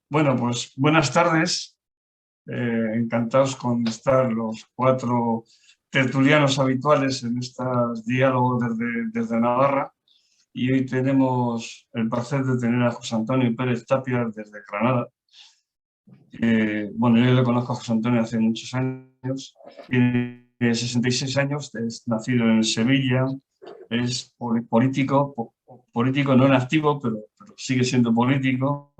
Bueno, pues buenas tardes. Encantados con estar los cuatro tertulianos habituales en estos diálogos desde Navarra. Y hoy tenemos el placer de tener a José Antonio Pérez Tapia desde Granada. Bueno, yo le conozco a José Antonio hace muchos años. Tiene 66 años, es nacido en Sevilla, es político, político no en activo, pero sigue siendo político,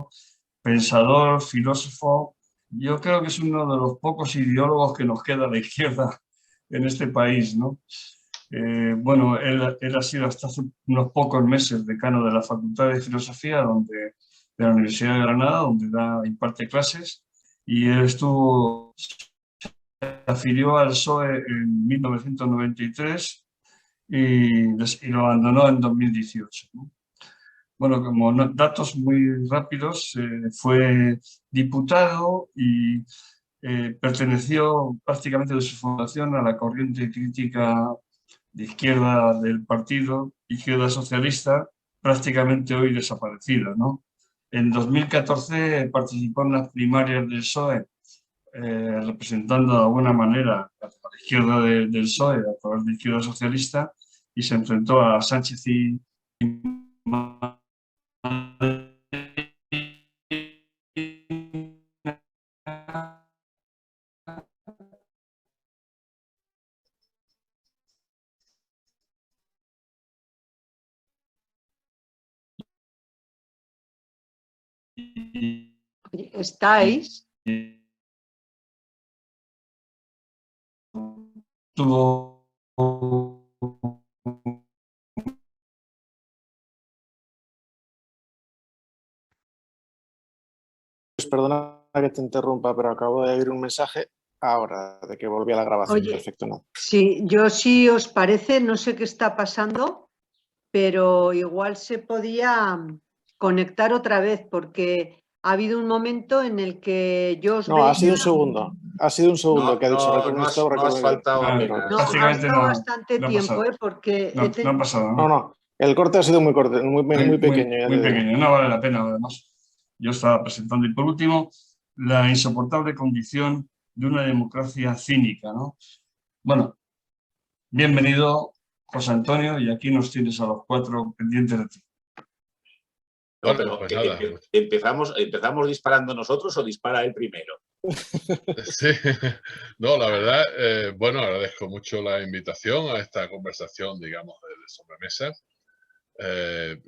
pensador, filósofo. Yo creo que es uno de los pocos ideólogos que nos queda a la izquierda en este país, ¿no? Bueno, él ha sido hasta hace unos pocos meses decano de la Facultad de Filosofía de la Universidad de Granada, donde imparte clases, y él se afilió al PSOE en 1993 y lo abandonó en 2018, ¿no? Bueno, como datos muy rápidos, fue diputado y perteneció prácticamente de su fundación a la corriente crítica de izquierda del partido, izquierda socialista, prácticamente hoy desaparecida, ¿no? En 2014 participó en las primarias del PSOE, representando de alguna manera a la izquierda del PSOE, a través de izquierda socialista, y se enfrentó a Sánchez y ¿Estáis? tuvo Perdona que te interrumpa, pero acabo de oír un mensaje ahora de que volví a la grabación. Oye, Perfecto, no. Sí, yo sí os parece, no sé qué está pasando, pero igual se podía conectar otra vez porque ha habido un momento en el que yo os No, veía. ha sido un segundo. Ha sido un segundo que ha dicho reconectado. No has faltado apenas. No, ha prácticamente estado no bastante ha tiempo, pasado. porque No ha pasado, No, no. El corte ha sido muy corto, muy pequeño. Ya muy te digo. pequeño, no vale la pena, además. Yo estaba presentando. Y por último, la insoportable condición de una democracia cínica, ¿no? Bueno, bienvenido, José Antonio, y aquí nos tienes a los cuatro pendientes de ti. No, pero pues ¿empezamos disparando nosotros o dispara él primero? Sí, no, la verdad, bueno, agradezco mucho la invitación a esta conversación, digamos, de sobremesa.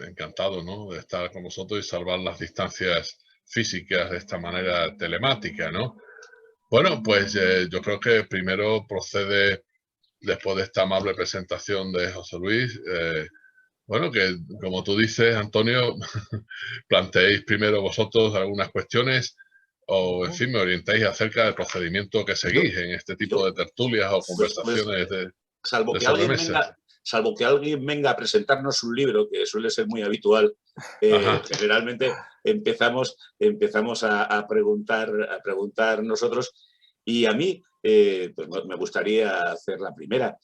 Encantado, ¿no?, de estar con vosotros y salvar las distancias físicas de esta manera telemática, ¿no? Bueno, pues yo creo que primero procede, después de esta amable presentación de José Luis, bueno, que como tú dices, Antonio, planteéis primero vosotros algunas cuestiones o, en fin, me orientáis acerca del procedimiento que seguís en este tipo de tertulias o conversaciones de sobremesa. Salvo que alguien venga a presentarnos un libro, que suele ser muy habitual, generalmente empezamos a preguntar nosotros, y a mí pues me gustaría hacer la primera.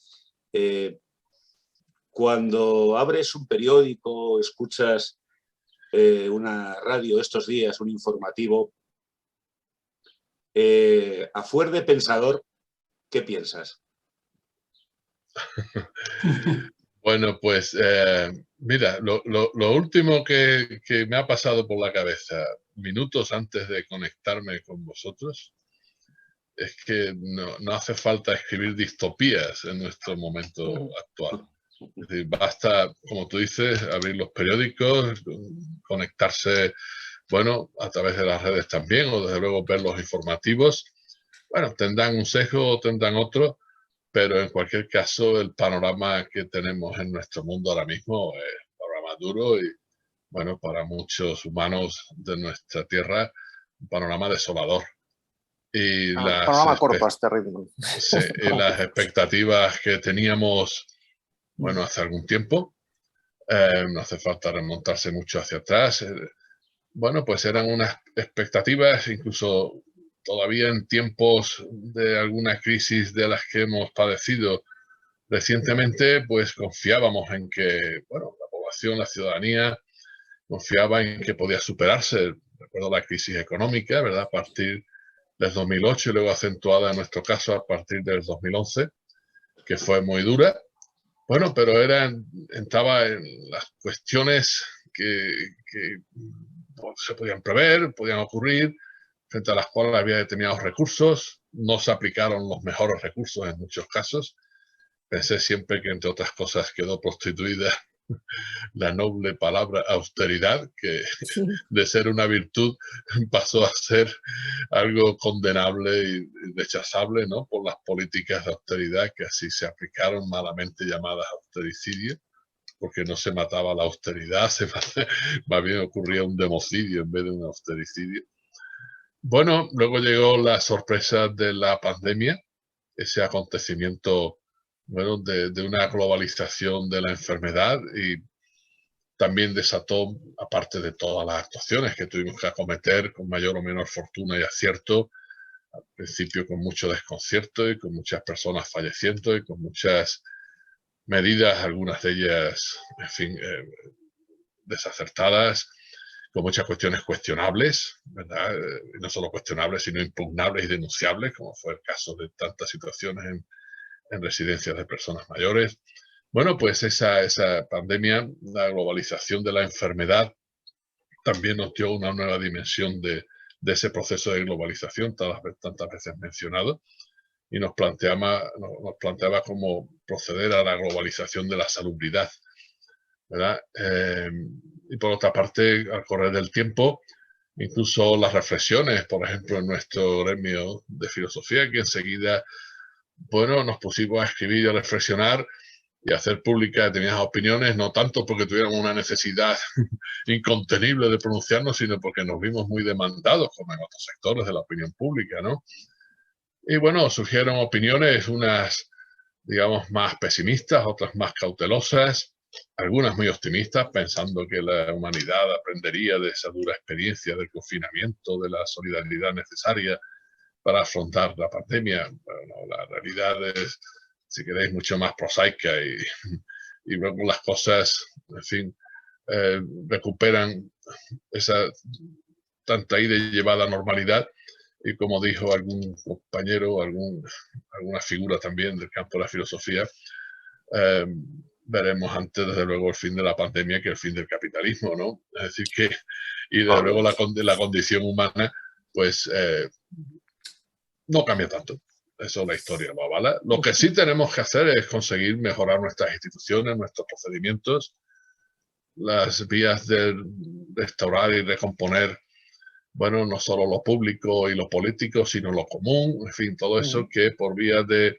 Cuando abres un periódico, escuchas una radio estos días, un informativo, a fuer de pensador, ¿qué piensas? Bueno, pues mira, lo último que me ha pasado por la cabeza minutos antes de conectarme con vosotros es que no hace falta escribir distopías en nuestro momento actual. Es decir, basta, como tú dices, abrir los periódicos, conectarse, bueno, a través de las redes también, o desde luego ver los informativos. Bueno, tendrán un sesgo o tendrán otro, pero en cualquier caso el panorama que tenemos en nuestro mundo ahora mismo es un panorama duro y, bueno, para muchos humanos de nuestra tierra, un panorama desolador. Y panorama corto a este ritmo. Sí, y las expectativas que teníamos, bueno, hace algún tiempo, no hace falta remontarse mucho hacia atrás, bueno, pues eran unas expectativas, incluso todavía en tiempos de alguna crisis de las que hemos padecido recientemente, pues confiábamos en que, bueno, la población, la ciudadanía, confiaba en que podía superarse recuerdo la crisis económica, ¿verdad? A partir del 2008 y luego acentuada en nuestro caso a partir del 2011, que fue muy dura. Bueno, pero entraba en las cuestiones que se podían prever, podían ocurrir, frente a las cuales había determinados recursos. No se aplicaron los mejores recursos en muchos casos. Pensé siempre que, entre otras cosas, quedó prostituida la noble palabra austeridad, que de ser una virtud pasó a ser algo condenable y rechazable, ¿no? Por las políticas de austeridad que así se aplicaron, malamente llamadas austericidio, porque no se mataba la austeridad, más bien ocurría un democidio en vez de un austericidio. Bueno, luego llegó la sorpresa de la pandemia, ese acontecimiento, bueno, de una globalización de la enfermedad, y también desató, aparte de todas las actuaciones que tuvimos que acometer con mayor o menor fortuna y acierto, al principio con mucho desconcierto y con muchas personas falleciendo y con muchas medidas, algunas de ellas, en fin, desacertadas, con muchas cuestiones cuestionables, ¿verdad? Y no solo cuestionables, sino impugnables y denunciables, como fue el caso de tantas situaciones en residencias de personas mayores. Bueno, pues esa pandemia, la globalización de la enfermedad, también nos dio una nueva dimensión de ese proceso de globalización, tantas veces mencionado, y nos planteaba cómo proceder a la globalización de la salubridad, ¿verdad? Y por otra parte, al correr del tiempo, incluso las reflexiones, por ejemplo, en nuestro gremio de filosofía, que enseguida, bueno, nos pusimos a escribir y a reflexionar y a hacer públicas determinadas opiniones, no tanto porque tuviéramos una necesidad incontenible de pronunciarnos, sino porque nos vimos muy demandados, como en otros sectores de la opinión pública, ¿no? Y bueno, surgieron opiniones, unas, digamos, más pesimistas, otras más cautelosas, algunas muy optimistas, pensando que la humanidad aprendería de esa dura experiencia del confinamiento, de la solidaridad necesaria para afrontar la pandemia. Bueno, la realidad es, si queréis, mucho más prosaica y luego las cosas, en fin, recuperan esa tanta ida y llevada normalidad. Y como dijo algún compañero, alguna figura también del campo de la filosofía, veremos antes, desde luego, el fin de la pandemia que el fin del capitalismo, ¿no? Es decir, que, y desde luego la condición humana, pues no cambia tanto. Eso la historia lo avala. Lo que sí tenemos que hacer es conseguir mejorar nuestras instituciones, nuestros procedimientos, las vías de restaurar y recomponer, bueno, no solo lo público y lo político, sino lo común, en fin, todo eso que por vía de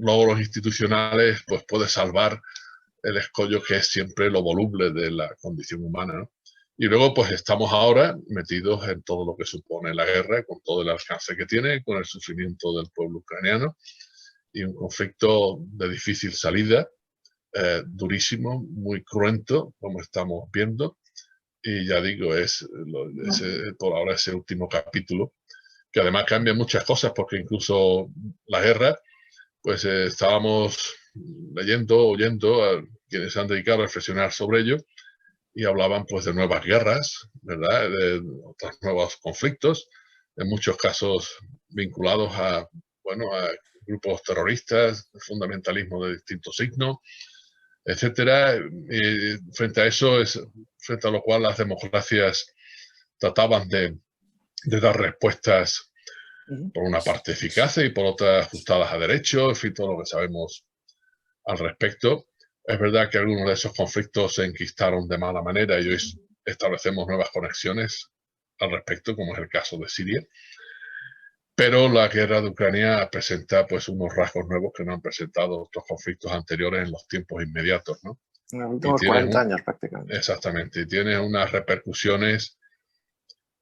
logros institucionales, pues puede salvar el escollo que es siempre lo voluble de la condición humana, ¿no? Y luego, pues estamos ahora metidos en todo lo que supone la guerra, con todo el alcance que tiene, con el sufrimiento del pueblo ucraniano, y un conflicto de difícil salida, durísimo, muy cruento, como estamos viendo. Y ya digo, es por ahora ese último capítulo, que además cambia muchas cosas, porque incluso la guerra, pues estábamos leyendo, oyendo a quienes se han dedicado a reflexionar sobre ello, y hablaban pues de nuevas guerras, ¿verdad? De otros nuevos conflictos, en muchos casos vinculados a, bueno, a grupos terroristas, fundamentalismo de distinto signo, etcétera. Y frente a eso, frente a lo cual las democracias trataban de dar respuestas, por una parte eficaces y por otra ajustadas a derecho, en fin, todo lo que sabemos al respecto. Es verdad que algunos de esos conflictos se enquistaron de mala manera y hoy establecemos nuevas conexiones al respecto, como es el caso de Siria. Pero la guerra de Ucrania presenta pues unos rasgos nuevos que no han presentado otros conflictos anteriores en los tiempos inmediatos, ¿no? En los últimos 40 años prácticamente. Exactamente, y tiene unas repercusiones,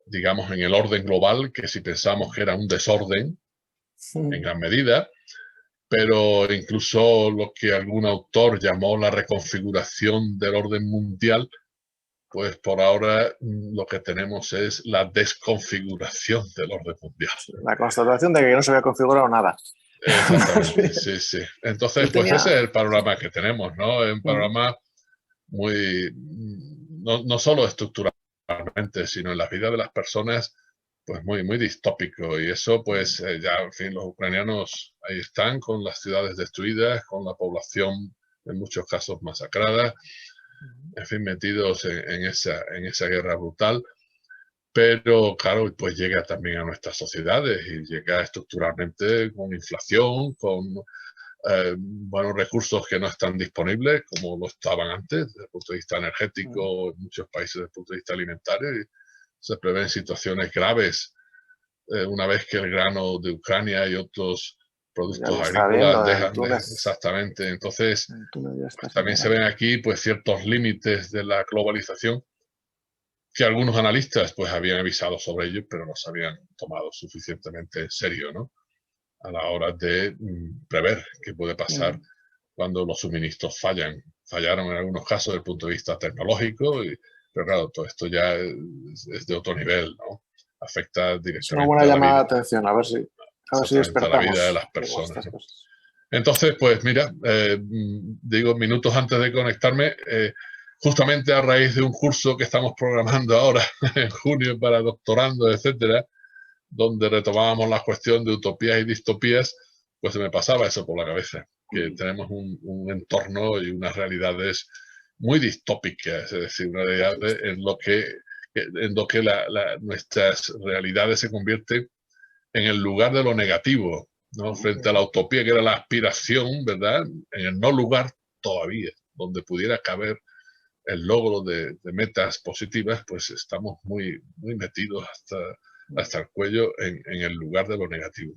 digamos, en el orden global, que si pensamos que era un desorden, en gran medida, pero incluso lo que algún autor llamó la reconfiguración del orden mundial, pues por ahora lo que tenemos es la desconfiguración del orden mundial. La constatación de que no se había configurado nada. Exactamente, sí, sí. Entonces, pues ese es el panorama que tenemos, ¿no? Un panorama muy, no solo estructuralmente particularmente, sino en la vida de las personas, pues muy, muy distópico. Y eso, pues ya, en fin, los ucranianos ahí están con las ciudades destruidas, con la población en muchos casos masacrada, en fin, metidos en esa guerra brutal. Pero claro, pues llega también a nuestras sociedades y llega estructuralmente con inflación, con buenos recursos que no están disponibles como lo estaban antes, desde el punto de vista energético, en muchos países desde el punto de vista alimentario. Y se prevén situaciones graves una vez que el grano de Ucrania y otros productos agrícolas dejan de... Exactamente. Entonces, pues, también se ven aquí pues ciertos límites de la globalización que algunos analistas pues habían avisado sobre ello, pero no se habían tomado suficientemente en serio, ¿no? A la hora de prever qué puede pasar cuando los suministros fallan. Fallaron en algunos casos desde el punto de vista tecnológico, pero claro, todo esto ya es de otro nivel, ¿no? Afecta directamente es una buena llamada de atención, a ver si despertamos. A la vida de las personas, ¿no? Entonces, pues mira, digo, minutos antes de conectarme, justamente a raíz de un curso que estamos programando ahora en junio para doctorandos, etcétera, donde retomábamos la cuestión de utopías y distopías, pues se me pasaba eso por la cabeza, que tenemos un entorno y unas realidades muy distópicas, es decir, una realidad en lo que nuestras realidades se convierten en el lugar de lo negativo, ¿no? Frente a la utopía que era la aspiración, ¿verdad? En el no lugar todavía, donde pudiera caber el logro de metas positivas, pues estamos muy, muy metidos hasta el cuello en el lugar de lo negativo.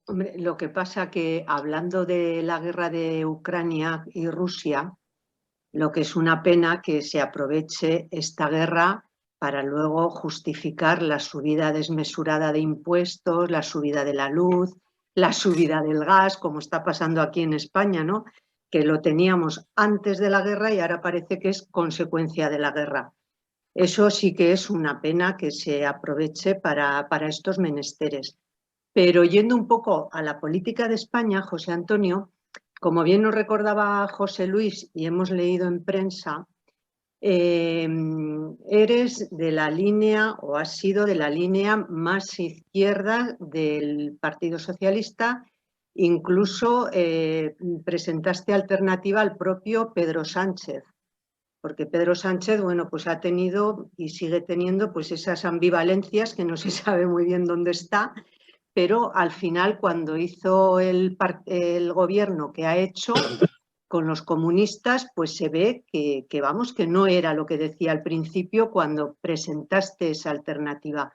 Hombre, lo que pasa que hablando de la guerra de Ucrania y Rusia, lo que es una pena que se aproveche esta guerra para luego justificar la subida desmesurada de impuestos, la subida de la luz, la subida del gas, como está pasando aquí en España, ¿no? Que lo teníamos antes de la guerra y ahora parece que es consecuencia de la guerra. Eso sí que es una pena que se aproveche para estos menesteres. Pero yendo un poco a la política de España, José Antonio, como bien nos recordaba José Luis y hemos leído en prensa, eres de la línea o has sido de la línea más izquierda del Partido Socialista, incluso presentaste alternativa al propio Pedro Sánchez, porque Pedro Sánchez, bueno, pues ha tenido y sigue teniendo pues esas ambivalencias que no se sabe muy bien dónde está, pero al final cuando hizo el gobierno que ha hecho con los comunistas, pues se ve que vamos, que no era lo que decía al principio cuando presentaste esa alternativa.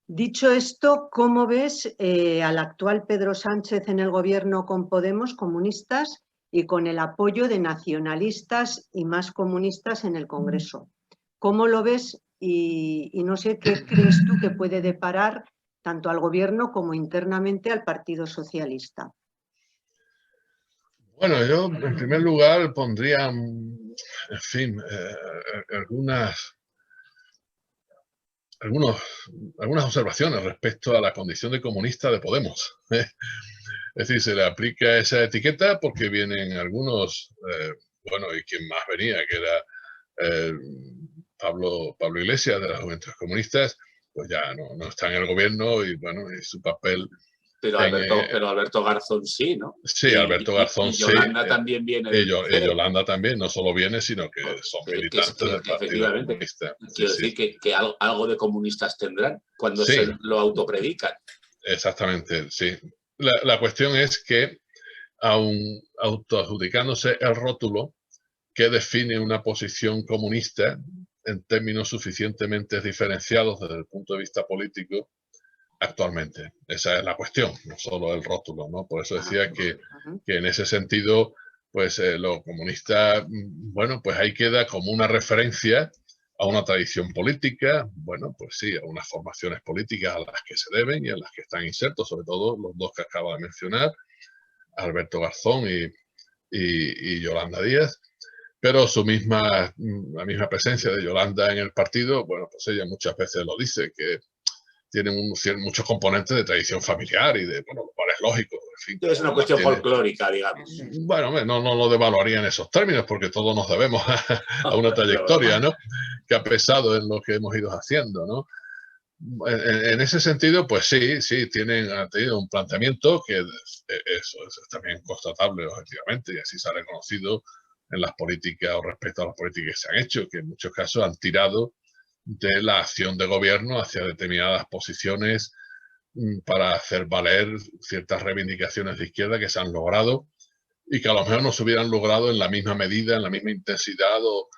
Dicho esto, ¿cómo ves al actual Pedro Sánchez en el gobierno con Podemos, comunistas, y con el apoyo de nacionalistas y más comunistas en el Congreso? ¿Cómo lo ves? Y no sé qué crees tú que puede deparar tanto al gobierno como internamente al Partido Socialista. Bueno, yo en primer lugar pondría, en fin, algunas observaciones respecto a la condición de comunista de Podemos. Es decir, se le aplica esa etiqueta porque vienen algunos, bueno, y quien más venía, que era Pablo Iglesias de las Juventudes Comunistas, pues ya no está en el gobierno y bueno, y su papel... Pero Alberto Garzón sí, ¿no? Sí, Alberto Garzón sí. Y Yolanda también viene. Y Yolanda también, no solo viene, sino que son militantes del Partido Comunista. Quiero decir que algo de comunistas tendrán cuando se lo autopredican. Exactamente, sí. La cuestión es que, aun autoadjudicándose el rótulo que define una posición comunista en términos suficientemente diferenciados desde el punto de vista político, actualmente. Esa es la cuestión, no solo el rótulo, ¿no? Por eso decía que en ese sentido, pues lo comunista, bueno, pues ahí queda como una referencia a una tradición política, bueno, pues sí, a unas formaciones políticas a las que se deben y a las que están insertos, sobre todo los dos que acabo de mencionar, Alberto Garzón y Yolanda Díaz, pero la misma presencia de Yolanda en el partido, bueno, pues ella muchas veces lo dice, que tienen muchos componentes de tradición familiar y de, bueno, lo cual es lógico. En fin, Es una cuestión folclórica, digamos. Bueno, no lo devaluaría en esos términos porque todos nos debemos a una trayectoria, ¿no? Que ha pesado en lo que hemos ido haciendo, ¿no? En ese sentido, pues sí, han tenido un planteamiento que eso es también constatable objetivamente y así se ha reconocido en las políticas o respecto a las políticas que se han hecho, que en muchos casos han tirado de la acción de gobierno hacia determinadas posiciones para hacer valer ciertas reivindicaciones de izquierda que se han logrado y que a lo mejor no se hubieran logrado en la misma medida, en la misma intensidad o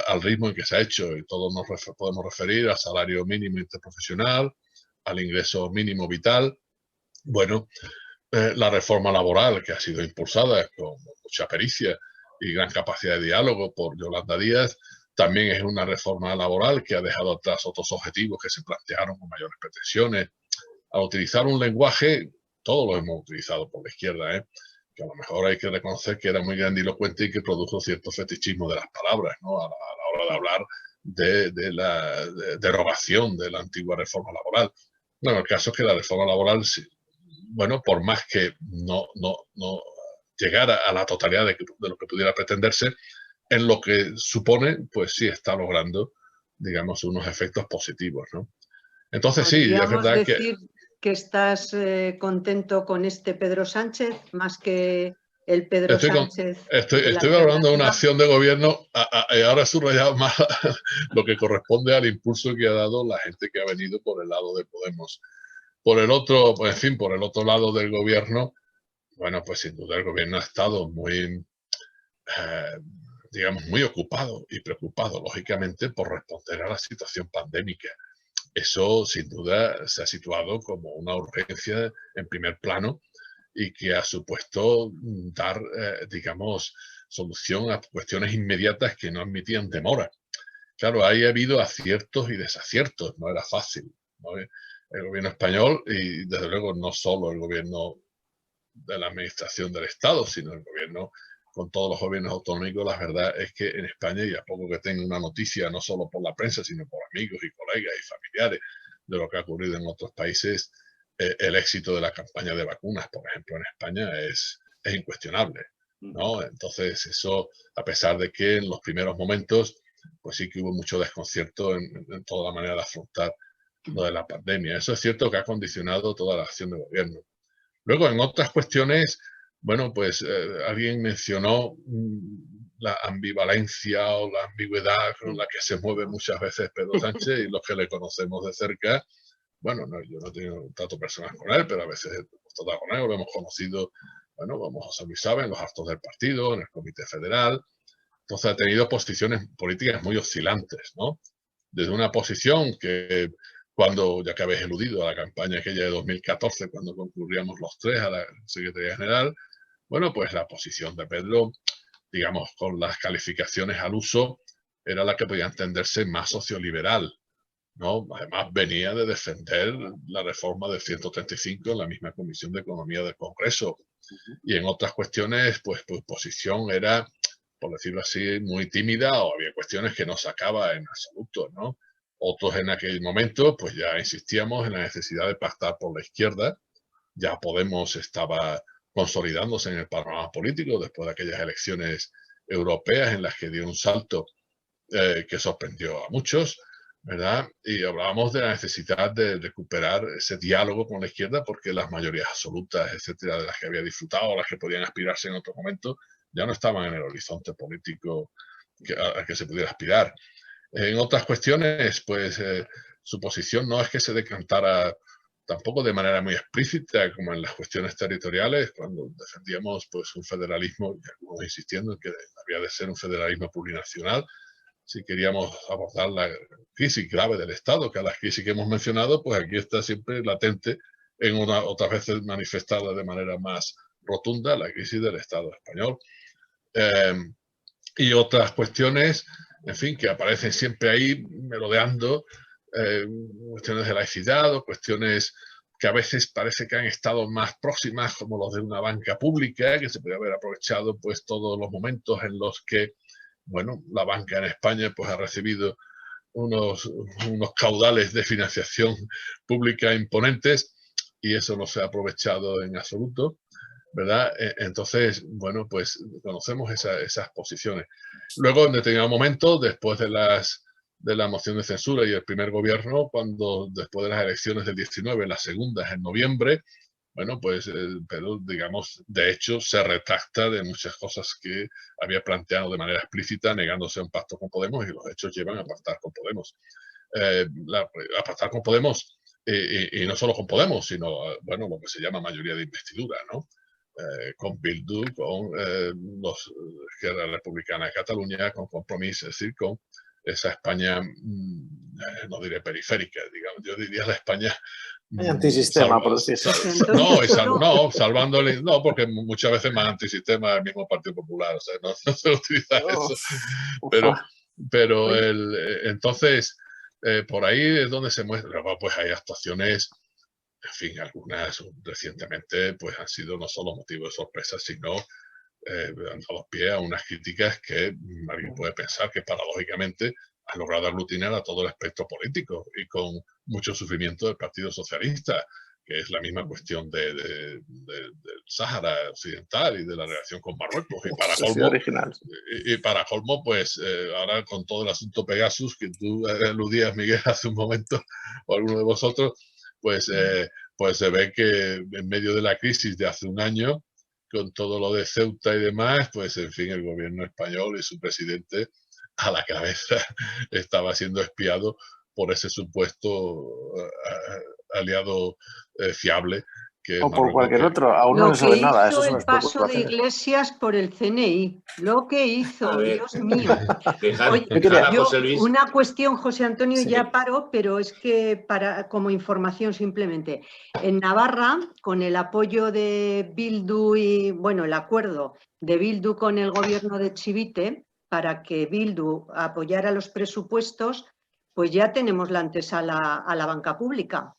al ritmo en que se ha hecho. Y todos nos podemos referir al salario mínimo interprofesional, al ingreso mínimo vital. Bueno, la reforma laboral que ha sido impulsada con mucha pericia y gran capacidad de diálogo por Yolanda Díaz, también es una reforma laboral que ha dejado atrás otros objetivos que se plantearon con mayores pretensiones. Al utilizar un lenguaje, todos lo hemos utilizado por la izquierda, que a lo mejor hay que reconocer que era muy grandilocuente y que produjo cierto fetichismo de las palabras, ¿no? A la hora de hablar de la derogación de la antigua reforma laboral. Bueno, el caso es que la reforma laboral, bueno, por más que no llegara a la totalidad de lo que pudiera pretenderse, en lo que supone, pues sí está logrando, digamos, unos efectos positivos, ¿no? Entonces sí, es verdad que estás contento con este Pedro Sánchez más que el Pedro Sánchez. Estoy valorando una acción de gobierno, ahora he subrayado más lo que corresponde al impulso que ha dado la gente que ha venido por el lado de Podemos. Por el otro, pues, en fin, por el otro lado del gobierno, bueno, pues sin duda el gobierno ha estado muy, digamos, muy ocupado y preocupado, lógicamente, por responder a la situación pandémica. Eso, sin duda, se ha situado como una urgencia en primer plano y que ha supuesto dar, digamos, solución a cuestiones inmediatas que no admitían demora. Claro, ahí ha habido aciertos y desaciertos, no era fácil, ¿no? El gobierno español, y desde luego no solo el gobierno de la administración del Estado, sino el gobierno con todos los gobiernos autonómicos, la verdad es que en España, y a poco que tenga una noticia, no solo por la prensa, sino por amigos y colegas y familiares, de lo que ha ocurrido en otros países, el éxito de la campaña de vacunas, por ejemplo, en España es incuestionable, ¿no? Entonces, eso, a pesar de que en los primeros momentos, pues sí que hubo mucho desconcierto en toda la manera de afrontar lo de la pandemia. Eso es cierto que ha condicionado toda la acción de gobierno. Luego, en otras cuestiones, bueno, pues alguien mencionó la ambivalencia o la ambigüedad con la que se mueve muchas veces Pedro Sánchez y los que le conocemos de cerca. Bueno, yo no he tenido un trato personal con él, pero a veces hemos tratado con él, lo hemos conocido, bueno, como José Luis sabe, en los actos del partido, en el Comité Federal. Entonces ha tenido posiciones políticas muy oscilantes, ¿no? Desde una posición que cuando, ya que habéis eludido a la campaña aquella de 2014, cuando concurríamos los tres a la Secretaría General, bueno, pues la posición de Pedro, digamos, con las calificaciones al uso, era la que podía entenderse más socioliberal, ¿no? Además venía de defender la reforma del 135 en la misma Comisión de Economía del Congreso. Y en otras cuestiones, pues posición era, por decirlo así, muy tímida, o había cuestiones que no sacaba en absoluto, ¿no? Otros en aquel momento, pues ya insistíamos en la necesidad de pactar por la izquierda. Ya Podemos estaba consolidándose en el panorama político después de aquellas elecciones europeas en las que dio un salto que sorprendió a muchos, ¿verdad? Y hablábamos de la necesidad de recuperar ese diálogo con la izquierda porque las mayorías absolutas, etcétera, de las que había disfrutado o las que podían aspirarse en otro momento, ya no estaban en el horizonte político al que se pudiera aspirar. En otras cuestiones, pues su posición no es que se decantara tampoco de manera muy explícita como en las cuestiones territoriales, cuando defendíamos pues un federalismo, y algunos insistiendo en que había de ser un federalismo plurinacional, si queríamos abordar la crisis grave del Estado, que a las crisis que hemos mencionado, pues aquí está siempre latente, otras veces manifestada de manera más rotunda, la crisis del Estado español. Y otras cuestiones, en fin, que aparecen siempre ahí merodeando, cuestiones de laicidad o cuestiones que a veces parece que han estado más próximas, como los de una banca pública, que se podría haber aprovechado pues todos los momentos en los que, bueno, la banca en España pues ha recibido unos caudales de financiación pública imponentes y eso no se ha aprovechado en absoluto, ¿verdad? Entonces, bueno, pues conocemos esas posiciones. Luego, en determinado momento, después de la moción de censura y el primer gobierno, cuando después de las elecciones del 19, las segundas en noviembre, bueno, pues Perú, digamos, de hecho, se retracta de muchas cosas que había planteado de manera explícita, negándose a un pacto con Podemos, y los hechos llevan a pactar con Podemos. A pactar con Podemos, y no solo con Podemos, sino, bueno, lo que se llama mayoría de investidura, ¿no? Con Bildu, con los Esquerra Republicana de Cataluña, con Compromís, es decir, con esa España, no diré periférica, digamos, yo diría la España antisistema, por decirlo. Salvándole, no, porque muchas veces más antisistema el mismo Partido Popular, o sea, no se utiliza eso, pero entonces, por ahí es donde se muestra. Luego, pues hay actuaciones, en fin, algunas recientemente, pues han sido no solo motivo de sorpresa, sino han dado pie a unas críticas que alguien puede pensar que paradójicamente han logrado aglutinar a todo el espectro político y con mucho sufrimiento del Partido Socialista, que es la misma cuestión del Sáhara Occidental y de la relación con Marruecos. Y para colmo, pues ahora con todo el asunto Pegasus, que tú aludías, Miguel, hace un momento, o alguno de vosotros, pues se ve que en medio de la crisis de hace un año, con todo lo de Ceuta y demás, pues en fin, el gobierno español y su presidente a la cabeza estaba siendo espiado por ese supuesto aliado fiable. O por cualquier otro, aún no se sabe nada. Eso el paso de Iglesias por el CNI, lo que hizo, Dios mío. Oye, una cuestión, José Antonio, sí. Ya paro, pero es que como información simplemente. En Navarra, con el apoyo de Bildu y, bueno, el acuerdo de Bildu con el gobierno de Chivite para que Bildu apoyara los presupuestos, pues ya tenemos la antesala a la banca pública.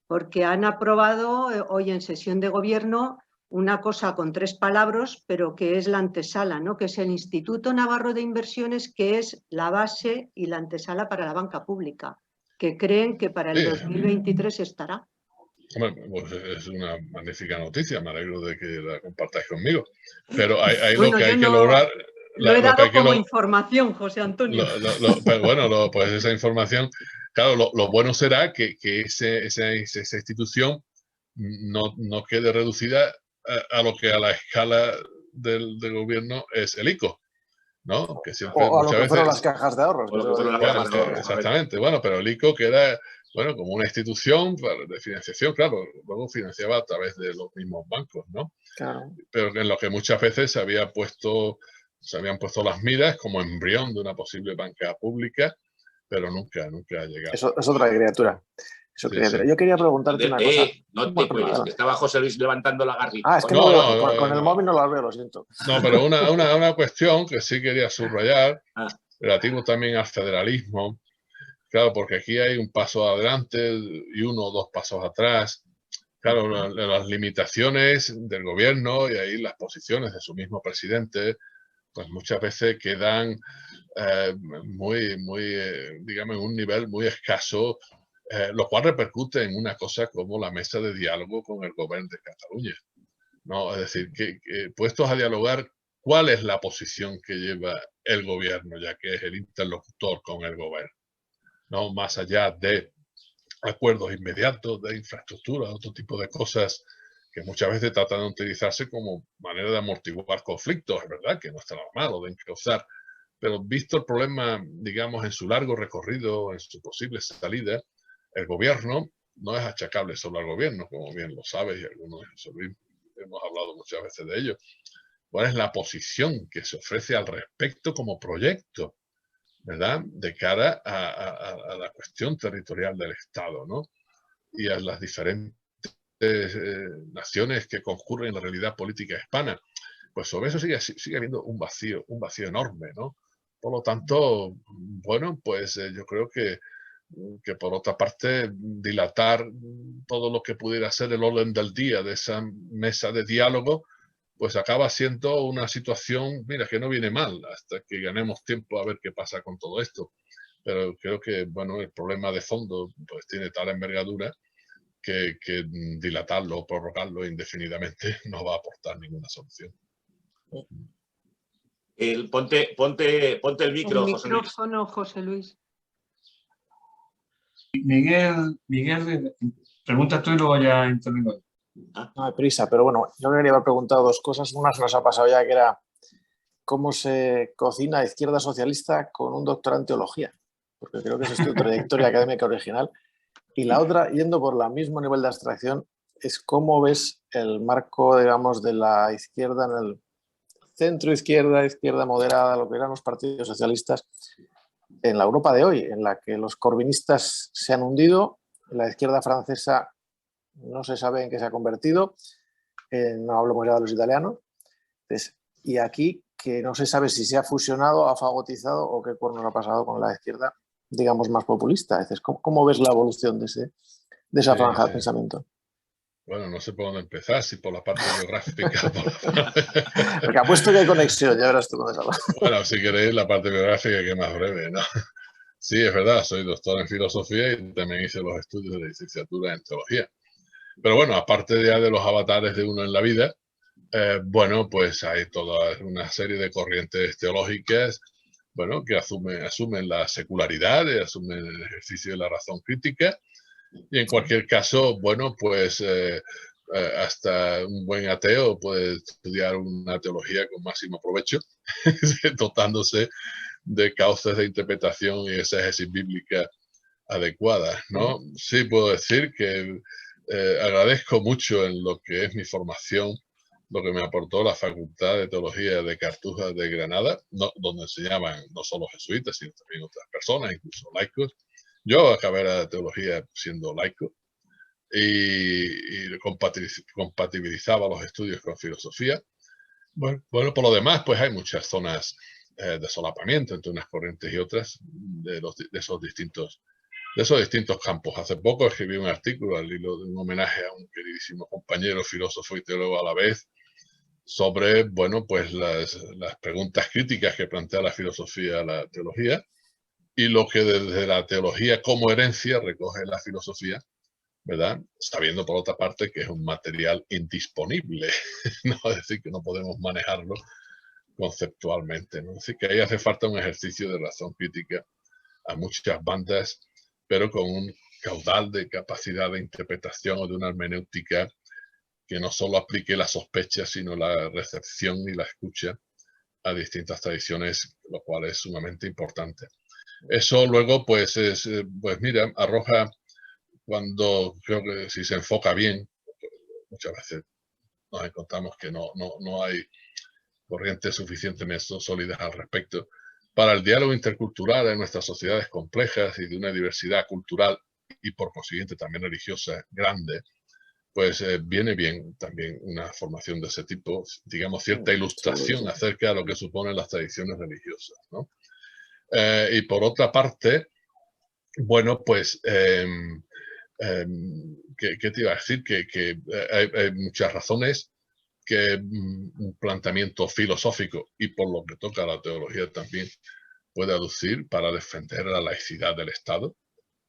Porque han aprobado hoy en sesión de gobierno una cosa con 3 palabras, pero que es la antesala, ¿no? Que es el Instituto Navarro de Inversiones, que es la base y la antesala para la banca pública, que creen que para el 2023 estará. Bueno, pues es una magnífica noticia, me alegro de que la compartáis conmigo. Pero hay lo que hay que lograr... Lo he dado como información, José Antonio. Pero bueno, pues esa información... Claro, lo bueno será que esa institución no quede reducida a lo que a la escala del gobierno es el ICO, ¿no? Que siempre, o a lo que fueron las cajas de ahorros. Exactamente, bueno, pero el ICO queda, bueno, como una institución de financiación, claro, luego financiaba a través de los mismos bancos, ¿no? Claro. Pero en lo que muchas veces se habían puesto las miras como embrión de una posible banca pública, pero nunca ha llegado. Eso es otra criatura. Sí. Yo quería preguntarte una cosa. No te cuelgues, que estaba José Luis levantando la garrita. Es que con el móvil no la veo, lo siento. No, pero una cuestión que sí quería subrayar, relativo también al federalismo. Claro, porque aquí hay un paso adelante y 1 o 2 pasos atrás. Claro, las limitaciones del gobierno y ahí las posiciones de su mismo presidente, pues muchas veces quedan digamos, en un nivel muy escaso, lo cual repercute en una cosa como la mesa de diálogo con el gobierno de Cataluña, ¿no? Es decir, que puestos a dialogar, ¿cuál es la posición que lleva el gobierno, ya que es el interlocutor con el gobierno? ¿No? Más allá de acuerdos inmediatos, de infraestructura, otro tipo de cosas que muchas veces tratan de utilizarse como manera de amortiguar conflictos, es verdad que no está nada malo de encauzar, pero visto el problema, digamos, en su largo recorrido, en su posible salida, el gobierno no es achacable solo al gobierno, como bien lo sabes, y algunos hemos hablado muchas veces de ello. ¿Cuál es la posición que se ofrece al respecto como proyecto, ¿verdad? De cara a la cuestión territorial del Estado, ¿no? Y a las diferentes naciones que concurren en la realidad política hispana. Pues sobre eso sigue habiendo un vacío enorme, ¿no? Por lo tanto, bueno, pues yo creo que por otra parte dilatar todo lo que pudiera ser el orden del día de esa mesa de diálogo, pues acaba siendo una situación, mira, que no viene mal hasta que ganemos tiempo a ver qué pasa con todo esto. pero creo que, bueno, el problema de fondo pues tiene tal envergadura que dilatarlo o prorrogarlo indefinidamente no va a aportar ninguna solución. Ponte el micro, El José Luis. micrófono, José Luis. Miguel, pregunta tú y luego ya intervengo. No hay prisa, pero bueno, yo quería haber preguntado dos cosas. Una se nos ha pasado ya, que era cómo se cocina a izquierda socialista con un doctorado en teología, porque creo que esa es tu trayectoria académica original. Y la otra, yendo por el mismo nivel de abstracción, es cómo ves el marco, digamos, de la izquierda en el centro izquierda, izquierda moderada, lo que eran los partidos socialistas en la Europa de hoy, en la que los corvinistas se han hundido, la izquierda francesa no se sabe en qué se ha convertido, no hablamos ya de los italianos, entonces, y aquí que no se sabe si se ha fusionado, ha fagotizado o qué cuernos ha pasado con la izquierda, digamos, más populista. Entonces, ¿cómo ves la evolución de esa franja de pensamiento? Bueno, no sé por dónde empezar, si por la parte biográfica. Porque apuesto que hay conexión, ya verás tú con eso. Bueno, si queréis, la parte biográfica que es más breve, ¿no? Sí, es verdad, soy doctor en filosofía y también hice los estudios de licenciatura en teología. Pero bueno, aparte ya de los avatares de uno en la vida, bueno, pues hay toda una serie de corrientes teológicas, bueno, que asumen la secularidad, asumen el ejercicio de la razón crítica, y en cualquier caso, bueno, pues hasta un buen ateo puede estudiar una teología con máximo provecho, dotándose de causas de interpretación y exégesis bíblica adecuadas, ¿no? Sí puedo decir que agradezco mucho en lo que es mi formación, lo que me aportó la Facultad de Teología de Cartuja de Granada, donde enseñaban no solo jesuitas, sino también otras personas, incluso laicos. Yo acabé la teología siendo laico y compatibilizaba los estudios con filosofía. Bueno, por lo demás, pues hay muchas zonas de solapamiento entre unas corrientes y otras de esos distintos campos. Hace poco escribí un artículo al hilo de un homenaje a un queridísimo compañero, filósofo y teólogo a la vez, sobre, bueno, pues las preguntas críticas que plantea la filosofía a la teología y lo que desde la teología como herencia recoge la filosofía, ¿verdad? Sabiendo por otra parte que es un material indisponible, ¿no? Es decir, que no podemos manejarlo conceptualmente, ¿no? Es decir, que ahí hace falta un ejercicio de razón crítica a muchas bandas, pero con un caudal de capacidad de interpretación o de una hermenéutica que no solo aplique la sospecha, sino la recepción y la escucha a distintas tradiciones, lo cual es sumamente importante. Eso luego, pues mira, arroja, cuando creo que si se enfoca bien, muchas veces nos encontramos que no hay corrientes suficientemente sólidas al respecto. Para el diálogo intercultural en nuestras sociedades complejas y de una diversidad cultural y por consiguiente también religiosa grande, pues viene bien también una formación de ese tipo, digamos, cierta ilustración acerca de lo que suponen las tradiciones religiosas, ¿no? Y por otra parte, bueno, pues, ¿qué te iba a decir? Que hay muchas razones que un planteamiento filosófico y por lo que toca a la teología también puede aducir para defender la laicidad del Estado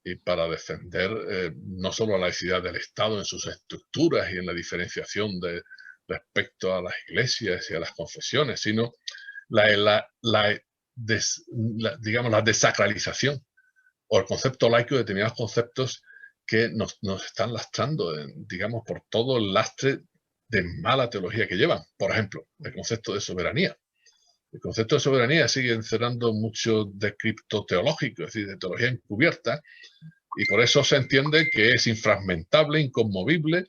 y para defender no solo la laicidad del Estado en sus estructuras y en la diferenciación respecto a las iglesias y a las confesiones, sino digamos, la desacralización o el concepto laico de determinados conceptos que nos están lastrando, digamos, por todo el lastre de mala teología que llevan. Por ejemplo, el concepto de soberanía. El concepto de soberanía sigue encerrando mucho de criptoteológico, es decir, de teología encubierta, y por eso se entiende que es infragmentable, inconmovible,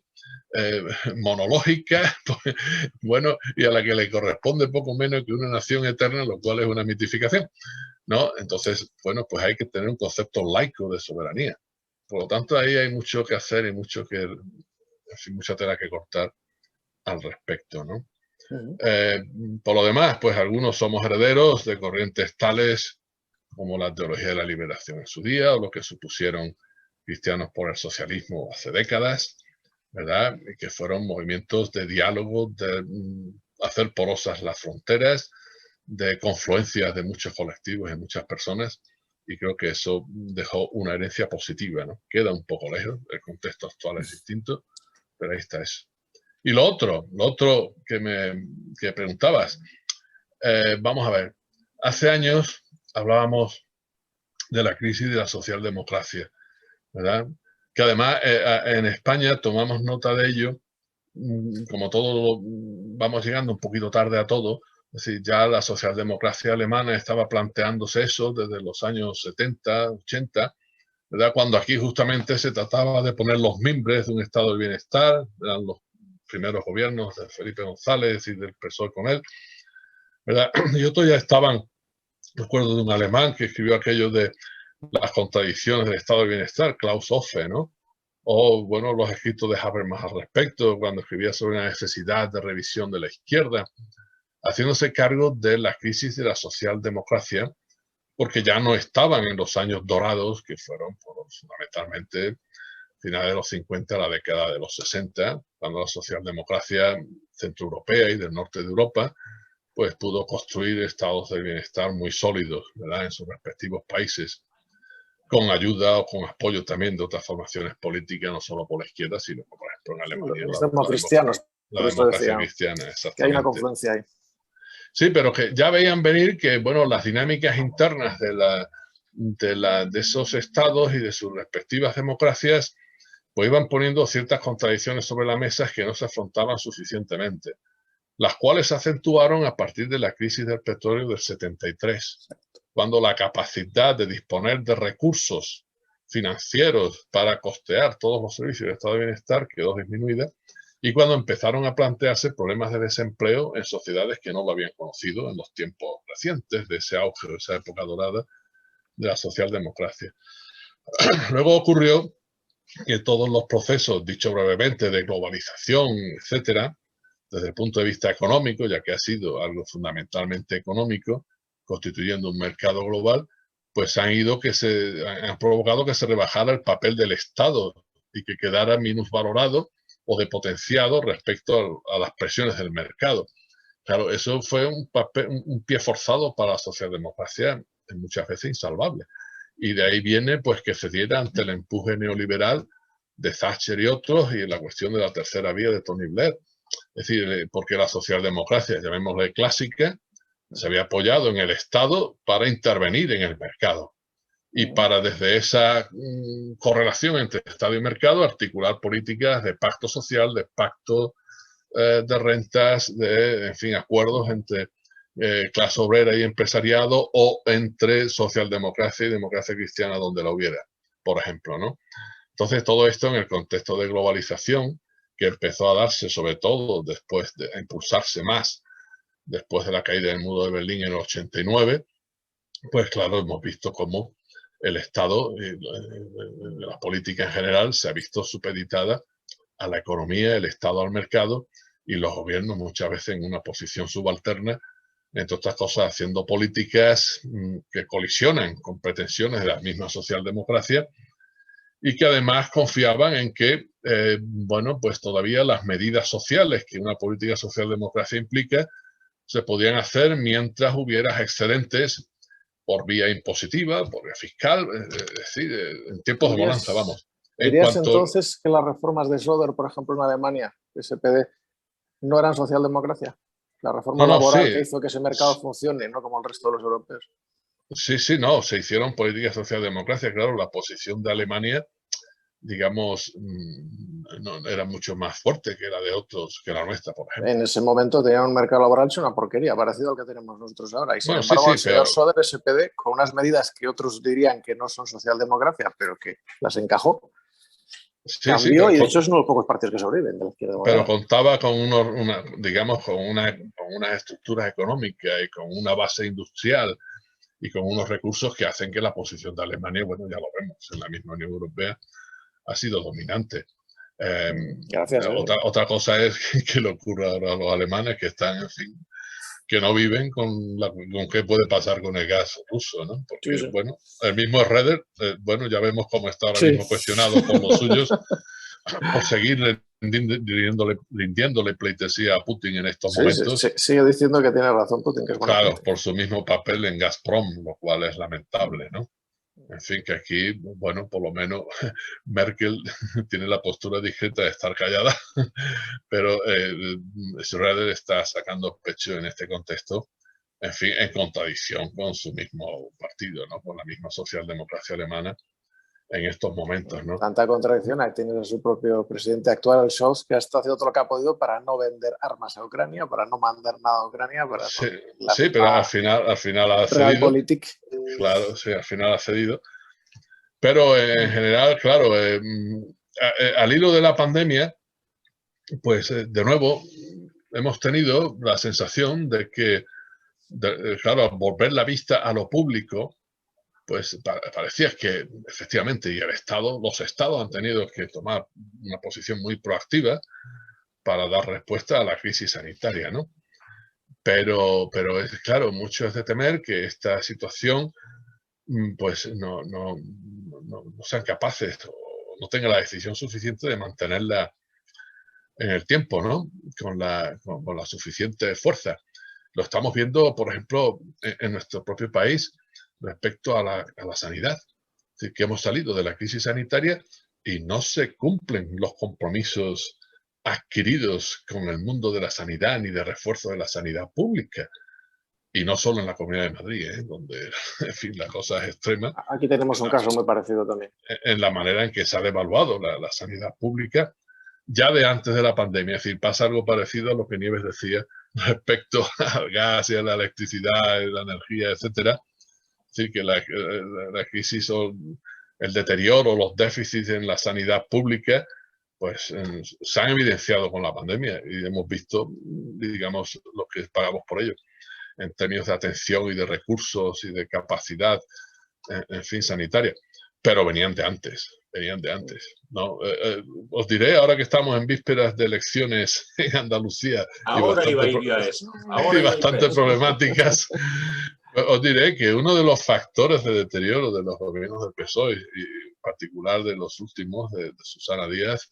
monológica, pues, bueno, y a la que le corresponde poco menos que una nación eterna, lo cual es una mitificación, ¿no? Entonces, bueno, pues hay que tener un concepto laico de soberanía. Por lo tanto, ahí hay mucho que hacer y mucha tela que cortar al respecto, ¿no? Por lo demás, pues algunos somos herederos de corrientes tales como la teología de la liberación en su día, o lo que supusieron cristianos por el socialismo hace décadas, ¿verdad? Y que fueron movimientos de diálogo, de hacer porosas las fronteras, de confluencias de muchos colectivos y muchas personas, y creo que eso dejó una herencia positiva, ¿no? Queda un poco lejos, el contexto actual es distinto, pero ahí está eso. Y lo otro que preguntabas, vamos a ver, hace años hablábamos de la crisis de la socialdemocracia, ¿verdad? Que además en España tomamos nota de ello, como todo vamos llegando un poquito tarde a todo, es decir, ya la socialdemocracia alemana estaba planteándose eso desde los años 70, 80, ¿verdad? Cuando aquí justamente se trataba de poner los mimbres de un estado de bienestar, eran los primeros gobiernos de Felipe González y del PSOE con él, ¿verdad? Y otros ya estaban, recuerdo de un alemán que escribió aquello de las contradicciones del estado de bienestar, Klaus Hofe, ¿no? O, bueno, los escritos de Habermas al respecto, cuando escribía sobre la necesidad de revisión de la izquierda, haciéndose cargo de la crisis de la socialdemocracia, porque ya no estaban en los años dorados, que fueron fundamentalmente finales de los 50 a la década de los 60, cuando la socialdemocracia centroeuropea y del norte de Europa pues pudo construir estados de bienestar muy sólidos, ¿verdad?, en sus respectivos países, con ayuda o con apoyo también de otras formaciones políticas, no solo por la izquierda, sino por ejemplo en Alemania. Los democristianos, la democracia cristiana, exactamente. Que hay una confluencia ahí. Sí, pero que ya veían venir que, bueno, las dinámicas internas de esos estados y de sus respectivas democracias, pues iban poniendo ciertas contradicciones sobre la mesa que no se afrontaban suficientemente, las cuales se acentuaron a partir de la crisis del petróleo del 73, cuando la capacidad de disponer de recursos financieros para costear todos los servicios del estado de bienestar quedó disminuida, y cuando empezaron a plantearse problemas de desempleo en sociedades que no lo habían conocido en los tiempos recientes de ese auge, de esa época dorada de la socialdemocracia. Luego ocurrió que todos los procesos, dicho brevemente, de globalización, etcétera, desde el punto de vista económico, ya que ha sido algo fundamentalmente económico, constituyendo un mercado global, pues han provocado que se rebajara el papel del Estado y que quedara minusvalorado o depotenciado respecto a las presiones del mercado. Claro, eso fue un pie forzado para la socialdemocracia, muchas veces insalvable. Y de ahí viene pues que se diera ante el empuje neoliberal de Thatcher y otros, y la cuestión de la tercera vía de Tony Blair. Es decir, porque la socialdemocracia, llamémosle clásica, se había apoyado en el Estado para intervenir en el mercado. Y para desde esa correlación entre Estado y mercado articular políticas de pacto social, de pacto de rentas, de, en fin, acuerdos entre clase obrera y empresariado, o entre socialdemocracia y democracia cristiana donde la hubiera, por ejemplo, ¿no? Entonces todo esto en el contexto de globalización que empezó a darse sobre todo después de impulsarse más después de la caída del muro de Berlín en el 89, pues claro, hemos visto cómo el Estado, la política en general, se ha visto supeditada a la economía, el Estado al mercado, y los gobiernos muchas veces en una posición subalterna, entre otras cosas haciendo políticas que colisionan con pretensiones de la misma socialdemocracia, y que además confiaban en que, bueno, pues todavía las medidas sociales que una política socialdemocracia implica se podían hacer mientras hubiera excedentes por vía impositiva, por vía fiscal, es decir, en tiempos de bonanza, vamos. ¿Dirías entonces que las reformas de Söder, por ejemplo, en Alemania, SPD, no eran socialdemocracia? La reforma laboral que hizo que ese mercado funcione, no como el resto de los europeos. Sí, sí, no, se hicieron políticas socialdemocracia, claro, la posición de Alemania, digamos, no, era mucho más fuerte que la de otros, que la nuestra, por ejemplo. En ese momento tenían un mercado laboral hecho una porquería, parecido al que tenemos nosotros ahora. Y sin embargo, el señor Söder, SPD, con unas medidas que otros dirían que no son socialdemocracia, pero que las encajó, cambió, y de hecho es uno de los pocos partidos que sobreviven de la izquierda moderada. Pero contaba con digamos, con unas estructuras económicas y con una base industrial y con unos recursos que hacen que la posición de Alemania, bueno, ya lo vemos, en la misma Unión Europea, ha sido dominante. Gracias. Otra cosa es que le ocurra ahora a los alemanes, que están, en fin, que no viven con qué puede pasar con el gas ruso, ¿no? Porque, sí. Bueno, el mismo Schröder, bueno, ya vemos cómo está ahora mismo cuestionado por los suyos por seguir rindiéndole pleitesía a Putin en estos momentos. Sigue diciendo que tiene razón Putin, que es bueno. Claro, por su mismo papel en Gazprom, lo cual es lamentable, ¿no? En fin, que aquí, bueno, por lo menos Merkel tiene la postura discreta de estar callada, pero Schröder está sacando pecho en este contexto, en fin, en contradicción con su mismo partido, ¿no? Con la misma socialdemocracia alemana en estos momentos, ¿no? Tanta contradicción, ahí tienes a su propio presidente actual, el Scholz, que ha estado haciendo todo lo que ha podido para no vender armas a Ucrania, para no mandar nada a Ucrania, para Sí, no, sí, pero al final ha cedido. Realpolitik. Claro, sí, al final ha cedido. Pero en general, claro, al hilo de la pandemia, pues de nuevo hemos tenido la sensación de que, claro, al volver la vista a lo público, pues parecía que efectivamente, y los estados han tenido que tomar una posición muy proactiva para dar respuesta a la crisis sanitaria, ¿no? Pero es claro, mucho es de temer que esta situación pues no sean capaces o no tengan la decisión suficiente de mantenerla en el tiempo, ¿no? Con la suficiente fuerza. Lo estamos viendo, por ejemplo, en nuestro propio país respecto a la sanidad. Es decir, que hemos salido de la crisis sanitaria y no se cumplen los compromisos adquiridos con el mundo de la sanidad ni de refuerzo de la sanidad pública. Y no solo en la Comunidad de Madrid, donde, en fin, la cosa es extrema. Aquí tenemos un caso muy parecido también. En la manera en que se ha devaluado la sanidad pública ya de antes de la pandemia. Es decir, pasa algo parecido a lo que Nieves decía respecto al gas y a la electricidad, la energía, etcétera. Es decir, que la crisis o el deterioro, los déficits en la sanidad pública, pues se han evidenciado con la pandemia y hemos visto, digamos, lo que pagamos por ello en términos de atención y de recursos y de capacidad, en fin, sanitaria. Pero venían de antes, ¿no? Os diré, ahora que estamos en vísperas de elecciones en Andalucía ahora iba a ir a eso. y bastante problemáticas, os diré que uno de los factores de deterioro de los gobiernos del PSOE, y en particular de los últimos, de Susana Díaz,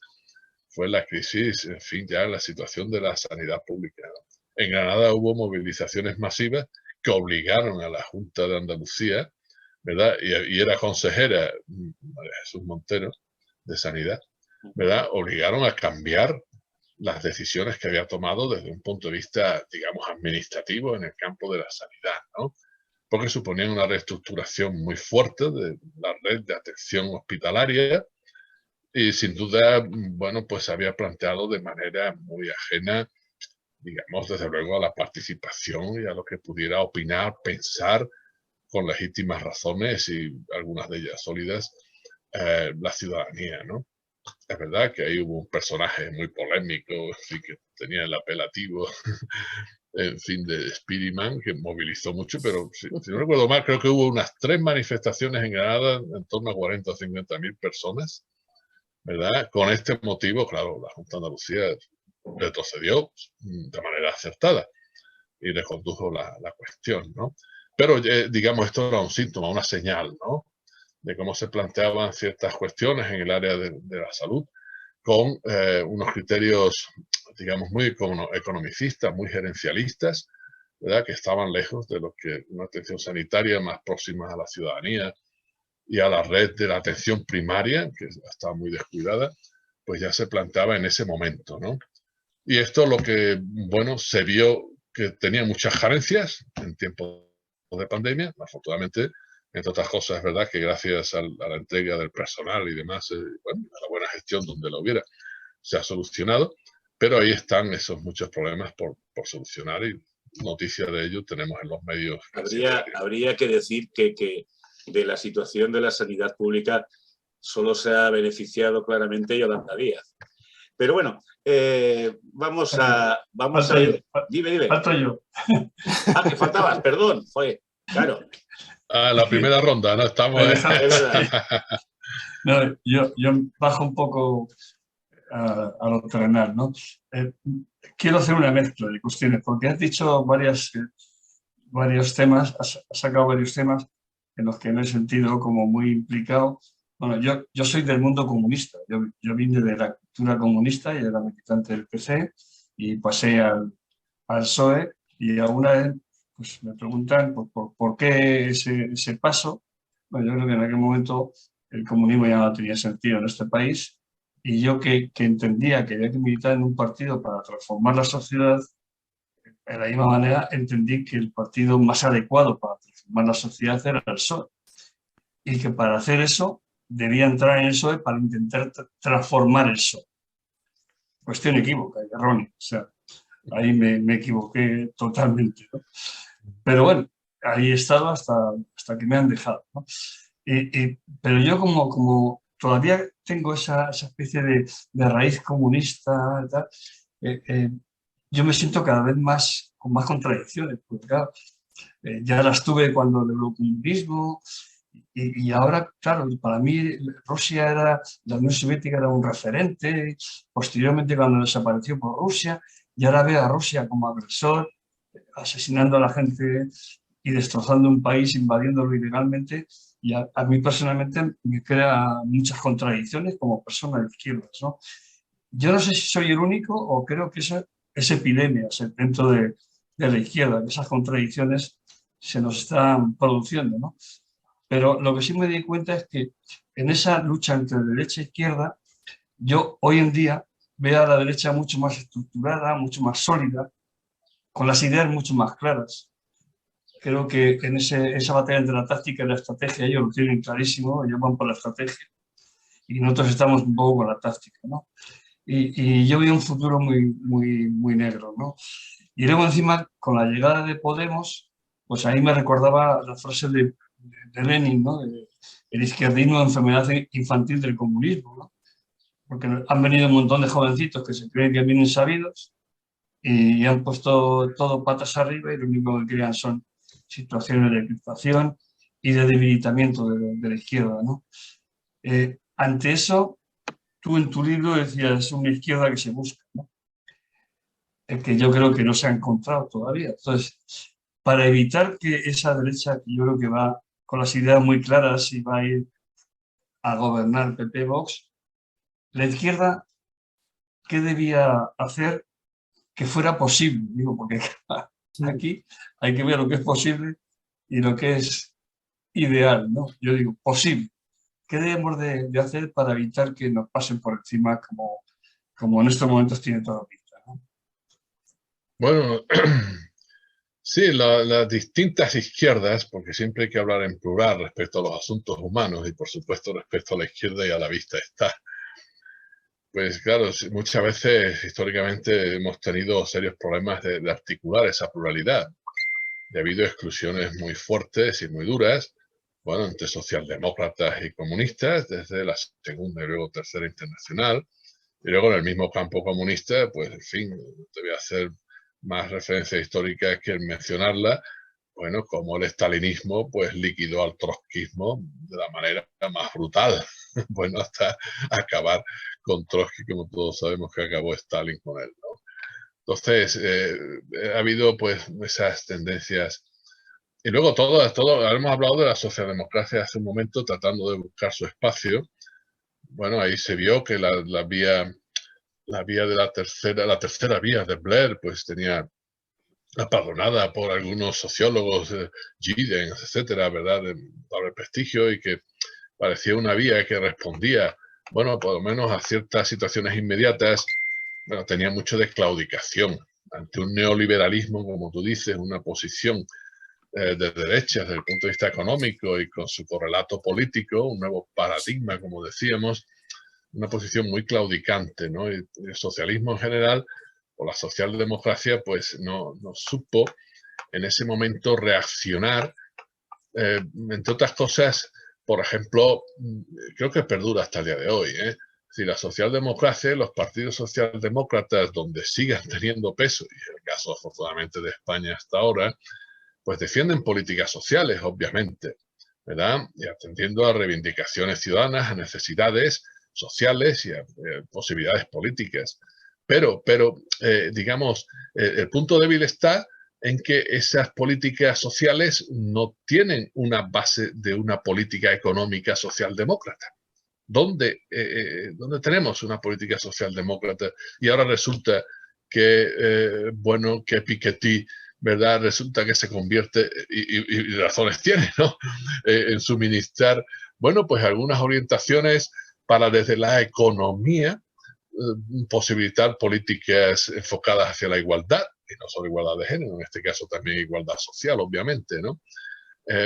fue la crisis, en fin, ya en la situación de la sanidad pública, ¿no? En Granada hubo movilizaciones masivas que obligaron a la Junta de Andalucía, ¿verdad? Y era consejera María Jesús Montero de Sanidad, ¿verdad? Obligaron a cambiar las decisiones que había tomado desde un punto de vista, digamos, administrativo en el campo de la sanidad, ¿no? Porque suponían una reestructuración muy fuerte de la red de atención hospitalaria y sin duda, bueno, pues se había planteado de manera muy ajena, digamos, desde luego a la participación y a lo que pudiera opinar, pensar con legítimas razones y algunas de ellas sólidas, la ciudadanía, ¿no? Es verdad que ahí hubo un personaje muy polémico, así que tenía el apelativo, en fin, de Spiderman, que movilizó mucho, pero si no recuerdo mal, creo que hubo unas 3 manifestaciones en Granada, en torno a 40 o 50 mil personas, ¿verdad? Con este motivo, claro, la Junta de Andalucía retrocedió de manera acertada y recondujo la cuestión, ¿no? Pero, digamos, esto era un síntoma, una señal, ¿no? De cómo se planteaban ciertas cuestiones en el área de la salud con unos criterios, digamos, muy economicistas, muy gerencialistas, ¿verdad? Que estaban lejos de lo que una atención sanitaria más próxima a la ciudadanía y a la red de la atención primaria, que estaba muy descuidada, pues ya se planteaba en ese momento, ¿no? Y esto lo que, bueno, se vio que tenía muchas carencias en tiempos de pandemia, afortunadamente, entre otras cosas, es verdad que gracias a la entrega del personal y demás, bueno, a la buena gestión donde lo hubiera, se ha solucionado, pero ahí están esos muchos problemas por solucionar y noticias de ello tenemos en los medios. Habría que decir que de la situación de la sanidad pública solo se ha beneficiado claramente Yolanda Díaz. Pero bueno, vamos a ir. Dime. Falto yo. Ah, que faltabas, perdón. Fue, claro. La primera ronda, ¿no? Estamos... Es verdad. No, yo bajo un poco a lo terrenal, ¿no? Quiero hacer una mezcla de cuestiones, porque has dicho varios temas, has sacado varios temas en los que me he sentido como muy implicado. Bueno, yo soy del mundo comunista, yo vine de la cultura comunista y era militante del PC y pasé al PSOE y alguna vez pues, me preguntan por qué ese paso. Bueno, yo creo que en aquel momento el comunismo ya no tenía sentido en este país y yo que entendía que había que militar en un partido para transformar la sociedad, de la misma manera entendí que el partido más adecuado para transformar la sociedad era el PSOE y que para hacer eso debía entrar en el PSOE para intentar transformar el PSOE. Cuestión equívoca y errónea. O sea, ahí me equivoqué totalmente, ¿no? Pero bueno, ahí he estado hasta que me han dejado, ¿no? Pero yo como todavía tengo esa especie de raíz comunista y tal, yo me siento cada vez más con más contradicciones, porque claro, ya las tuve cuando el eurocomunismo y ahora, claro, para mí Rusia era, la Unión Soviética era un referente, posteriormente cuando desapareció por Rusia, y ahora veo a Rusia como agresor, asesinando a la gente y destrozando un país, invadiéndolo ilegalmente, y a mí personalmente me crea muchas contradicciones como persona de izquierdas, ¿no? Yo no sé si soy el único o creo que eso es epidemia dentro de la izquierda, que esas contradicciones se nos están produciendo, ¿no? Pero lo que sí me di cuenta es que en esa lucha entre derecha e izquierda, yo hoy en día veo a la derecha mucho más estructurada, mucho más sólida, con las ideas mucho más claras. Creo que en esa batalla entre la táctica y la estrategia ellos lo tienen clarísimo, ellos van por la estrategia y nosotros estamos un poco con la táctica, ¿no? Y yo veo un futuro muy negro, ¿no? Y luego encima, con la llegada de Podemos, pues ahí me recordaba la frase de Lenin, ¿no? El izquierdismo, enfermedad infantil del comunismo, ¿no? Porque han venido un montón de jovencitos que se creen que vienen sabidos y han puesto todo patas arriba y lo único que crean son situaciones de crispación y de debilitamiento de la izquierda, ¿no? Ante eso, tú en tu libro decías una izquierda que se busca, ¿no? Que yo creo que no se ha encontrado todavía. Entonces, para evitar que esa derecha, que yo creo que va con las ideas muy claras y va a ir a gobernar PP Vox, la izquierda, ¿qué debía hacer que fuera posible? Digo, porque aquí hay que ver lo que es posible y lo que es ideal, ¿no? Yo digo, posible. ¿Qué debemos de hacer para evitar que nos pasen por encima como en estos momentos tiene toda pinta, ¿no? Bueno, sí, las distintas izquierdas, porque siempre hay que hablar en plural respecto a los asuntos humanos y por supuesto respecto a la izquierda y a la vista está. Pues claro, muchas veces históricamente hemos tenido serios problemas de articular esa pluralidad. Y ha habido exclusiones muy fuertes y muy duras, bueno, entre socialdemócratas y comunistas, desde la Segunda y luego Tercera Internacional. Y luego en el mismo campo comunista, pues en fin, te voy a hacer más referencias históricas que mencionarla, bueno, como el estalinismo pues liquidó al trotskismo de la manera más brutal, bueno, hasta acabar con Trotsky, como todos sabemos que acabó Stalin con él, ¿no? Entonces, ha habido pues esas tendencias. Y luego hemos hablado de la socialdemocracia hace un momento, tratando de buscar su espacio. Bueno, ahí se vio que la vía de la tercera vía de Blair, pues tenía apadronada por algunos sociólogos, Giddens, etcétera, ¿verdad?, de prestigio, y que parecía una vía que respondía, bueno, por lo menos a ciertas situaciones inmediatas. Bueno, tenía mucho de claudicación ante un neoliberalismo, como tú dices, una posición de derecha desde el punto de vista económico y con su correlato político, un nuevo paradigma, como decíamos, una posición muy claudicante, ¿no? Y el socialismo en general, o la socialdemocracia, pues no supo en ese momento reaccionar, entre otras cosas, por ejemplo, creo que perdura hasta el día de hoy, Si la socialdemocracia, los partidos socialdemócratas, donde sigan teniendo peso, y es el caso afortunadamente de España hasta ahora, pues defienden políticas sociales, obviamente, ¿verdad? Y atendiendo a reivindicaciones ciudadanas, a necesidades sociales y a posibilidades políticas. Pero digamos, el punto débil está en que esas políticas sociales no tienen una base de una política económica socialdemócrata. ¿Dónde tenemos una política socialdemócrata? Y ahora resulta que, bueno, que Piketty ¿verdad? Resulta que se convierte, y razones tiene, ¿no? En suministrar, bueno, pues algunas orientaciones para desde la economía posibilitar políticas enfocadas hacia la igualdad, y no solo igualdad de género, en este caso también igualdad social, obviamente, ¿no?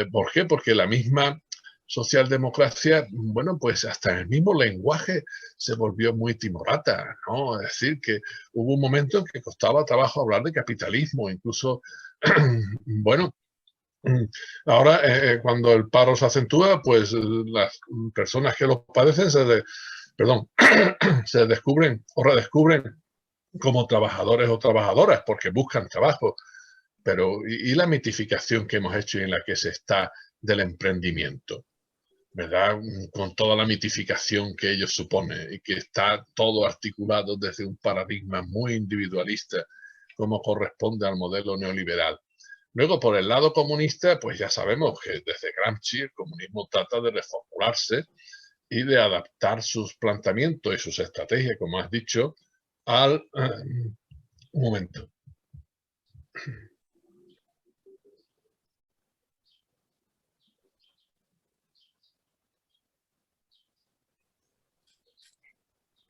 ¿Por qué? Porque la misma socialdemocracia, bueno, pues hasta en el mismo lenguaje se volvió muy timorata, ¿no? Es decir, que hubo un momento en que costaba trabajo hablar de capitalismo, incluso, bueno, ahora cuando el paro se acentúa, pues las personas que lo padecen se descubren o redescubren como trabajadores o trabajadoras porque buscan trabajo. Pero, ¿y la mitificación que hemos hecho y en la que se está del emprendimiento? ¿Verdad? Con toda la mitificación que ello supone y que está todo articulado desde un paradigma muy individualista, como corresponde al modelo neoliberal. Luego, por el lado comunista, pues ya sabemos que desde Gramsci el comunismo trata de reformularse y de adaptar sus planteamientos y sus estrategias, como has dicho, al... un momento.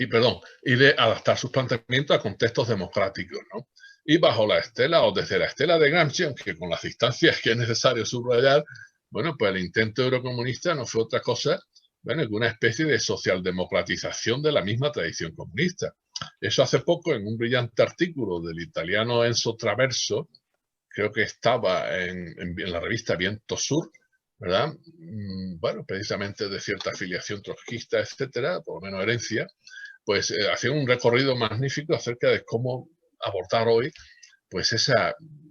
Y de adaptar sus planteamientos a contextos democráticos, ¿no? Y bajo la estela o desde la estela de Gramsci, aunque con las distancias que es necesario subrayar, bueno, pues el intento eurocomunista no fue otra cosa, bueno, que una especie de socialdemocratización de la misma tradición comunista. Eso hace poco, en un brillante artículo del italiano Enzo Traverso, creo que estaba en la revista Viento Sur, ¿verdad? Bueno, precisamente de cierta afiliación trotskista, etcétera, por lo menos herencia, pues hacía un recorrido magnífico acerca de cómo abordar hoy pues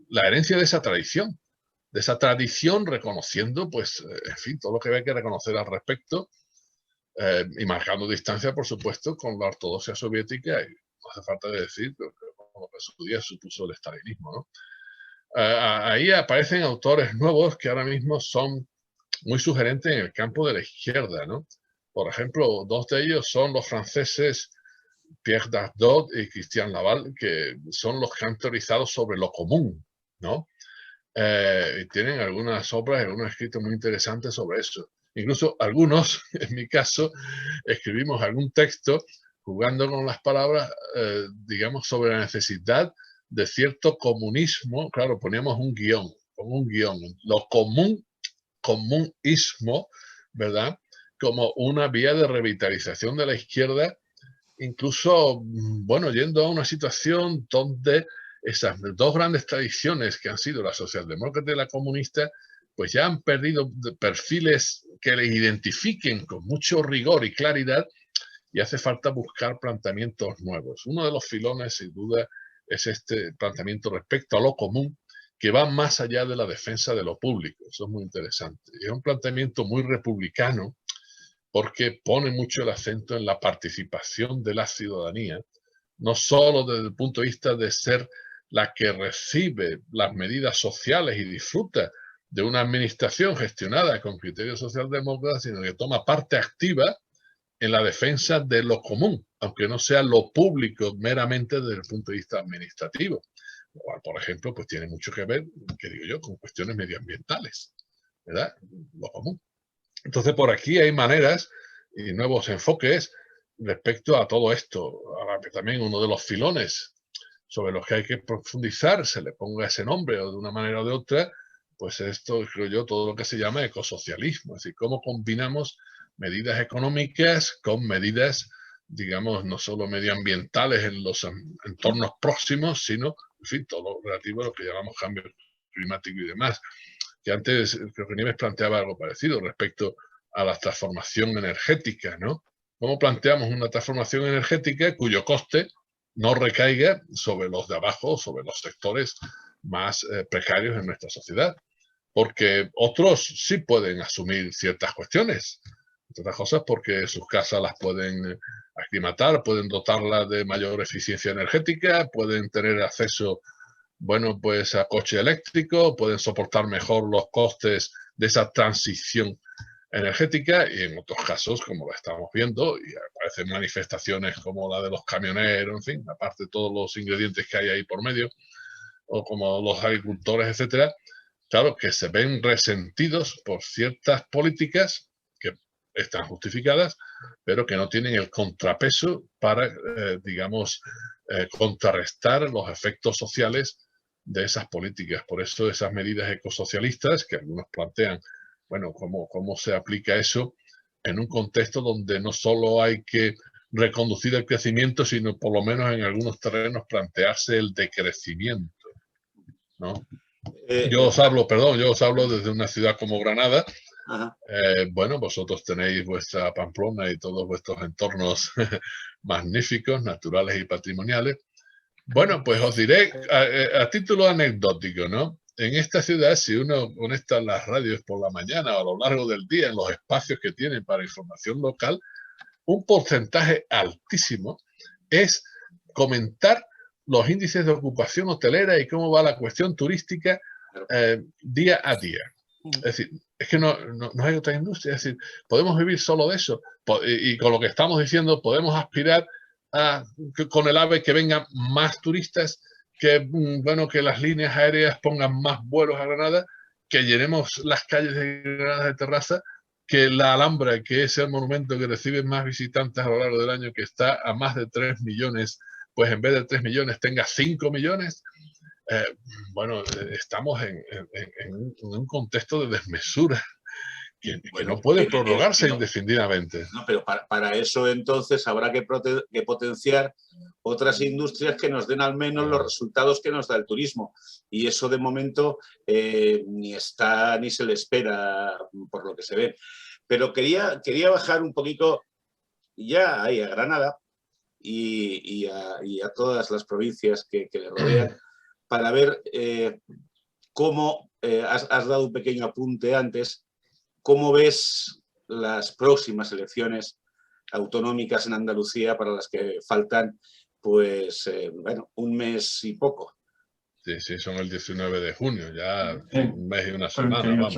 la herencia de esa tradición reconociendo, pues, en fin, todo lo que hay que reconocer al respecto y marcando distancia, por supuesto, con la ortodoxia soviética y no hace falta decir lo que en su día supuso el estalinismo, ¿no? Ahí aparecen autores nuevos que ahora mismo son muy sugerentes en el campo de la izquierda, ¿no? Por ejemplo, dos de ellos son los franceses Pierre Dardot y Christian Laval, que son los que han teorizado sobre lo común, ¿no? Y tienen algunas obras, algunos escritos muy interesantes sobre eso. Incluso algunos, en mi caso, escribimos algún texto jugando con las palabras, digamos, sobre la necesidad de cierto comunismo. Claro, poníamos un guión, lo comunismo, ¿verdad? Como una vía de revitalización de la izquierda, incluso, bueno, yendo a una situación donde esas dos grandes tradiciones que han sido la socialdemócrata y la comunista, pues ya han perdido perfiles que les identifiquen con mucho rigor y claridad y hace falta buscar planteamientos nuevos. Uno de los filones, sin duda, es este planteamiento respecto a lo común, que va más allá de la defensa de lo público. Eso es muy interesante. Es un planteamiento muy republicano porque pone mucho el acento en la participación de la ciudadanía, no solo desde el punto de vista de ser la que recibe las medidas sociales y disfruta de una administración gestionada con criterios socialdemócratas, sino que toma parte activa en la defensa de lo común, aunque no sea lo público meramente desde el punto de vista administrativo. Lo cual, por ejemplo, pues tiene mucho que ver, que digo yo, con cuestiones medioambientales, ¿verdad? Lo común. Entonces, por aquí hay maneras y nuevos enfoques respecto a todo esto. Ahora, también uno de los filones sobre los que hay que profundizar, se le ponga ese nombre o de una manera o de otra, pues esto, creo yo, todo lo que se llama ecosocialismo. Es decir, cómo combinamos medidas económicas con medidas, digamos, no solo medioambientales en los entornos próximos, sino, en fin, todo lo relativo a lo que llamamos cambio climático y demás. Que antes creo que Nieves planteaba algo parecido respecto a la transformación energética, ¿no? ¿Cómo planteamos una transformación energética cuyo coste no recaiga sobre los de abajo, sobre los sectores más precarios en nuestra sociedad? Porque otros sí pueden asumir ciertas cuestiones, entre otras cosas porque sus casas las pueden aclimatar, pueden dotarlas de mayor eficiencia energética, pueden tener acceso, bueno, pues a coche eléctrico, pueden soportar mejor los costes de esa transición energética y en otros casos, como lo estamos viendo, y aparecen manifestaciones como la de los camioneros, en fin, aparte de todos los ingredientes que hay ahí por medio, o como los agricultores, etcétera, claro, que se ven resentidos por ciertas políticas que están justificadas, pero que no tienen el contrapeso para, digamos, contrarrestar los efectos sociales de esas políticas. Por eso esas medidas ecosocialistas que algunos plantean, bueno, ¿cómo se aplica eso en un contexto donde no solo hay que reconducir el crecimiento, sino por lo menos en algunos terrenos plantearse el decrecimiento, ¿no? Yo os hablo desde una ciudad como Granada. Bueno, vosotros tenéis vuestra Pamplona y todos vuestros entornos magníficos, naturales y patrimoniales. Bueno, pues os diré a título anecdótico, ¿no? En esta ciudad, si uno conecta las radios por la mañana o a lo largo del día en los espacios que tienen para información local, un porcentaje altísimo es comentar los índices de ocupación hotelera y cómo va la cuestión turística día a día. Es decir, es que no hay otra industria. Es decir, podemos vivir solo de eso. Y con lo que estamos diciendo, podemos aspirar a con el AVE que vengan más turistas, que, bueno, que las líneas aéreas pongan más vuelos a Granada, que llenemos las calles de Granada de terraza, que la Alhambra, que es el monumento que recibe más visitantes a lo largo del año, que está a más de 3 millones, pues en vez de 3 millones tenga 5 millones. Bueno, estamos en un contexto de desmesura que no puede prorrogarse indefinidamente. No, pero para eso entonces habrá que potenciar otras industrias que nos den al menos los resultados que nos da el turismo. Y eso de momento ni está ni se le espera por lo que se ve. Pero quería bajar un poquito ya ahí a Granada y a todas las provincias que le rodean para ver cómo, has dado un pequeño apunte antes, cómo ves las próximas elecciones autonómicas en Andalucía para las que faltan, pues, bueno, un mes y poco. Sí, son el 19 de junio, ya un mes y una semana, vamos.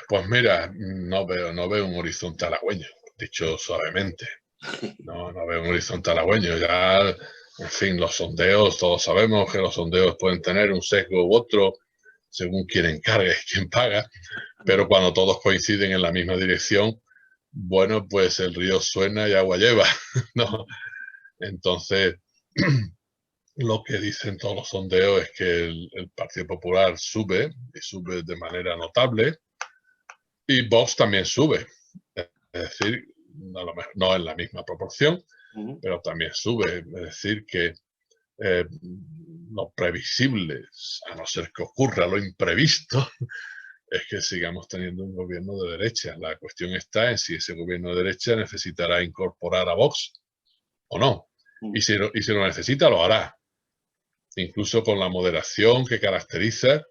Pues mira, no veo un horizonte halagüeño, dicho suavemente. No veo un horizonte halagüeño. Ya, en fin, los sondeos, todos sabemos que los sondeos pueden tener un sesgo u otro, según quién encarga y quién paga, pero cuando todos coinciden en la misma dirección, bueno, pues el río suena y agua lleva, ¿no? Entonces, lo que dicen todos los sondeos es que el Partido Popular sube, y sube de manera notable, y Vox también sube. Es decir, a lo mejor no en la misma proporción, pero también sube. Es decir, que lo previsible, a no ser que ocurra lo imprevisto, es que sigamos teniendo un gobierno de derecha. La cuestión está en si ese gobierno de derecha necesitará incorporar a Vox o no. Y si lo necesita, lo hará. Incluso con la moderación que caracteriza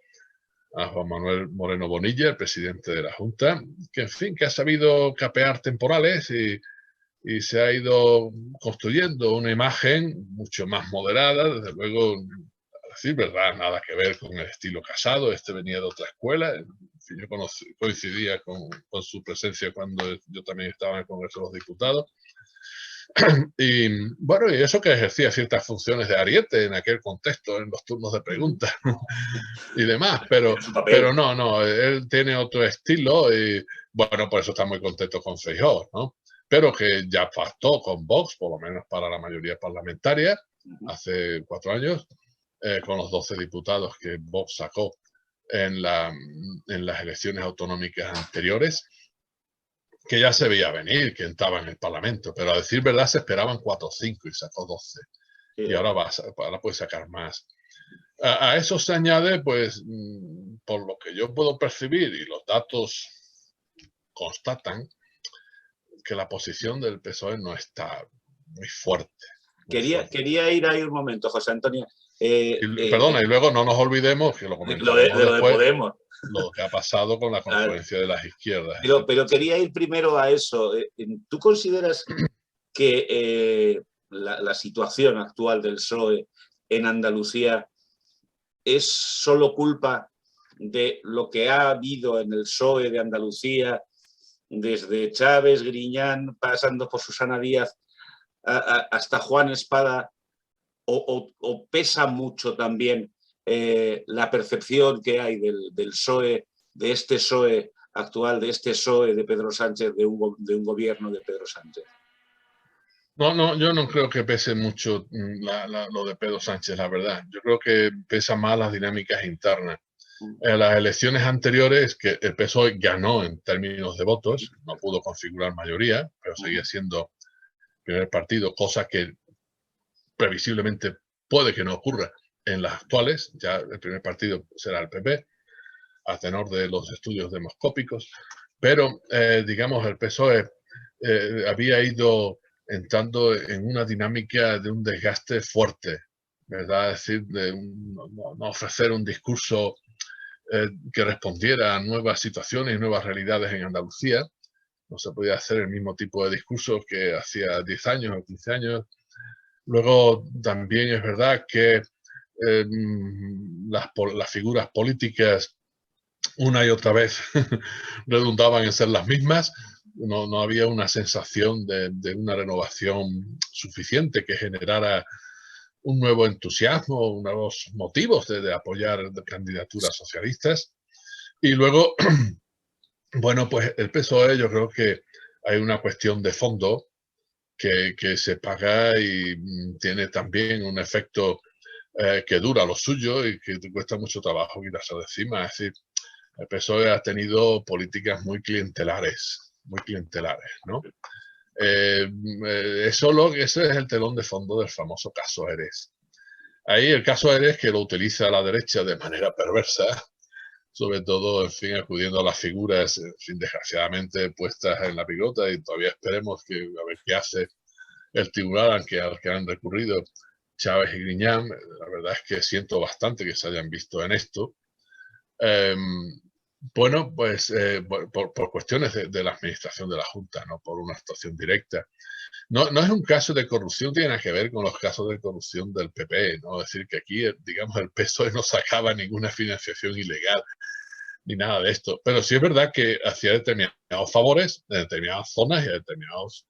a Juan Manuel Moreno Bonilla, el presidente de la Junta, que en fin, que ha sabido capear temporales y se ha ido construyendo una imagen mucho más moderada, desde luego, a decir verdad, nada que ver con el estilo Casado, este venía de otra escuela, en fin, yo coincidía con su presencia cuando yo también estaba en el Congreso de los Diputados. Y bueno, y eso que ejercía ciertas funciones de ariete en aquel contexto, en los turnos de preguntas y demás, pero no, él tiene otro estilo y bueno, por eso está muy contento con Feijóo, ¿no? Pero que ya pactó con Vox, por lo menos para la mayoría parlamentaria, hace 4 años, con los 12 diputados que Vox sacó en las elecciones autonómicas anteriores, que ya se veía venir, que entraba en el Parlamento, pero a decir verdad se esperaban 4 o 5 y sacó 12. Y ahora puede sacar más. A eso se añade, pues, por lo que yo puedo percibir y los datos constatan, que la posición del PSOE no está muy fuerte. Quería ir ahí un momento, José Antonio. Perdona, y luego no nos olvidemos que lo comentamos después, de Podemos. Lo que ha pasado con la confluencia de las izquierdas. Pero quería ir primero a eso. ¿Tú consideras que la situación actual del PSOE en Andalucía es solo culpa de lo que ha habido en el PSOE de Andalucía, desde Chávez, Griñán, pasando por Susana Díaz, hasta Juan Espada, o pesa mucho también la percepción que hay del PSOE, de este PSOE actual, de este PSOE de Pedro Sánchez, de un gobierno de Pedro Sánchez? No, yo no creo que pese mucho lo de Pedro Sánchez, la verdad. Yo creo que pesa más las dinámicas internas. En las elecciones anteriores, que el PSOE ganó en términos de votos, no pudo configurar mayoría, pero seguía siendo primer partido, cosa que previsiblemente puede que no ocurra en las actuales. Ya el primer partido será el PP, a tenor de los estudios demoscópicos, pero digamos el PSOE había ido entrando en una dinámica de un desgaste fuerte, ¿verdad? Es decir, de no ofrecer un discurso que respondiera a nuevas situaciones y nuevas realidades en Andalucía. No se podía hacer el mismo tipo de discurso que hacía 10 años o 15 años. Luego también es verdad que las figuras políticas una y otra vez redundaban en ser las mismas. No había una sensación de una renovación suficiente que generara un nuevo entusiasmo, nuevos motivos de apoyar candidaturas socialistas. Y luego, bueno, pues el PSOE, yo creo que hay una cuestión de fondo que se paga y tiene también un efecto que dura lo suyo y que te cuesta mucho trabajo quitarse de encima. Es decir, el PSOE ha tenido políticas muy clientelares, ¿no? Ese es el telón de fondo del famoso caso Erez. Ahí el caso Erez, que lo utiliza la derecha de manera perversa, sobre todo, en fin, acudiendo a las figuras, en fin, desgraciadamente puestas en la picota, y todavía esperemos a ver qué hace el tribunal al que han recurrido Chávez y Griñán. La verdad es que siento bastante que se hayan visto en esto. Bueno, pues por cuestiones de la administración de la Junta, no por una actuación directa. No es un caso de corrupción, tiene nada que ver con los casos de corrupción del PP, ¿no? Es decir, que aquí, digamos, el PSOE no sacaba ninguna financiación ilegal ni nada de esto. Pero sí es verdad que hacía determinados favores en determinadas zonas y a determinadas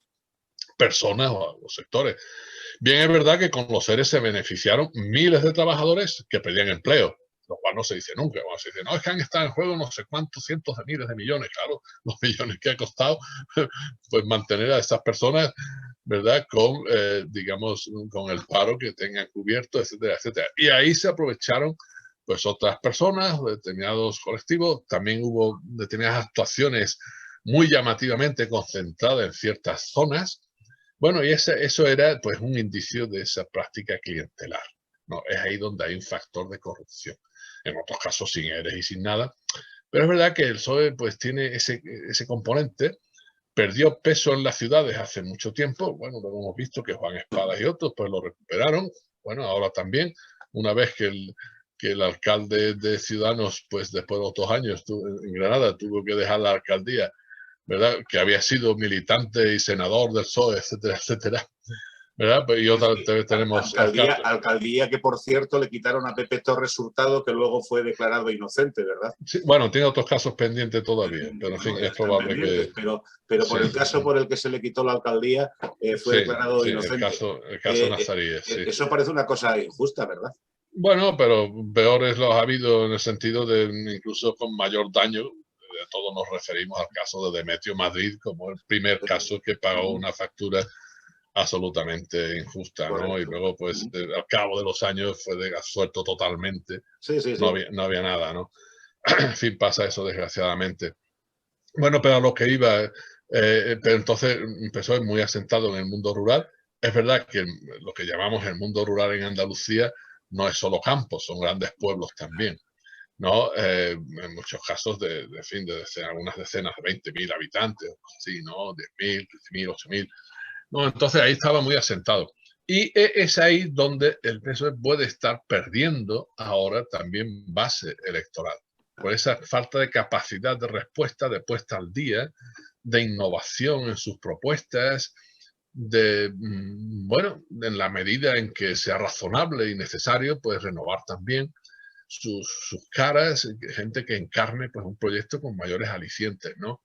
personas o sectores. Bien, es verdad que con los ERE se beneficiaron miles de trabajadores que perdían empleo, lo cual no se dice nunca. Cuando se dice, no, es que han estado en juego no sé cuántos cientos de miles de millones. Claro, los millones que ha costado pues mantener a estas personas, ¿verdad? Con, digamos, con el paro que tengan cubierto, etcétera, etcétera. Y ahí se aprovecharon pues otras personas, determinados colectivos. También hubo determinadas actuaciones muy llamativamente concentradas en ciertas zonas. Bueno, y eso era pues un indicio de esa práctica clientelar, ¿no? Es ahí donde hay un factor de corrupción. En otros casos sin ERES y sin nada. Pero es verdad que el PSOE pues tiene ese componente. Perdió peso en las ciudades hace mucho tiempo. Bueno, lo hemos visto que Juan Espadas y otros pues lo recuperaron. Bueno, ahora también, una vez que el alcalde de Ciudadanos, pues después de otros años en Granada, tuvo que dejar la alcaldía, ¿verdad? Que había sido militante y senador del PSOE, etcétera, etcétera, ¿verdad? Y otra vez tenemos... Alcaldía que, por cierto, le quitaron a Pepe Torres Hurtado, que luego fue declarado inocente, ¿verdad? Sí, bueno, tiene otros casos pendientes todavía, pero en fin, es probable que... Pero por el caso por el que se le quitó la alcaldía, fue declarado inocente. El caso Nazaríes, sí. Eso parece una cosa injusta, ¿verdad? Bueno, pero peores los ha habido en el sentido de incluso con mayor daño. A todos nos referimos al caso de Demetrio Madrid como el primer caso que pagó una factura absolutamente injusta, ¿no? Correcto. Y luego, pues, al cabo de los años fue absuelto totalmente. Sí. No había nada, ¿no? En fin, pasa eso desgraciadamente. Bueno, pero a lo que iba, pero entonces empezó muy asentado en el mundo rural. Es verdad que lo que llamamos el mundo rural en Andalucía no es solo campos, son grandes pueblos también, ¿no? En muchos casos de algunas decenas de 20.000 habitantes, así, ¿no? 10.000, 15.000, 8.000. No, entonces ahí estaba muy asentado. Y es ahí donde el PSOE puede estar perdiendo ahora también base electoral, por esa falta de capacidad de respuesta, de puesta al día, de innovación en sus propuestas, bueno, en la medida en que sea razonable y necesario, pues renovar también sus caras, gente que encarne pues un proyecto con mayores alicientes, ¿no?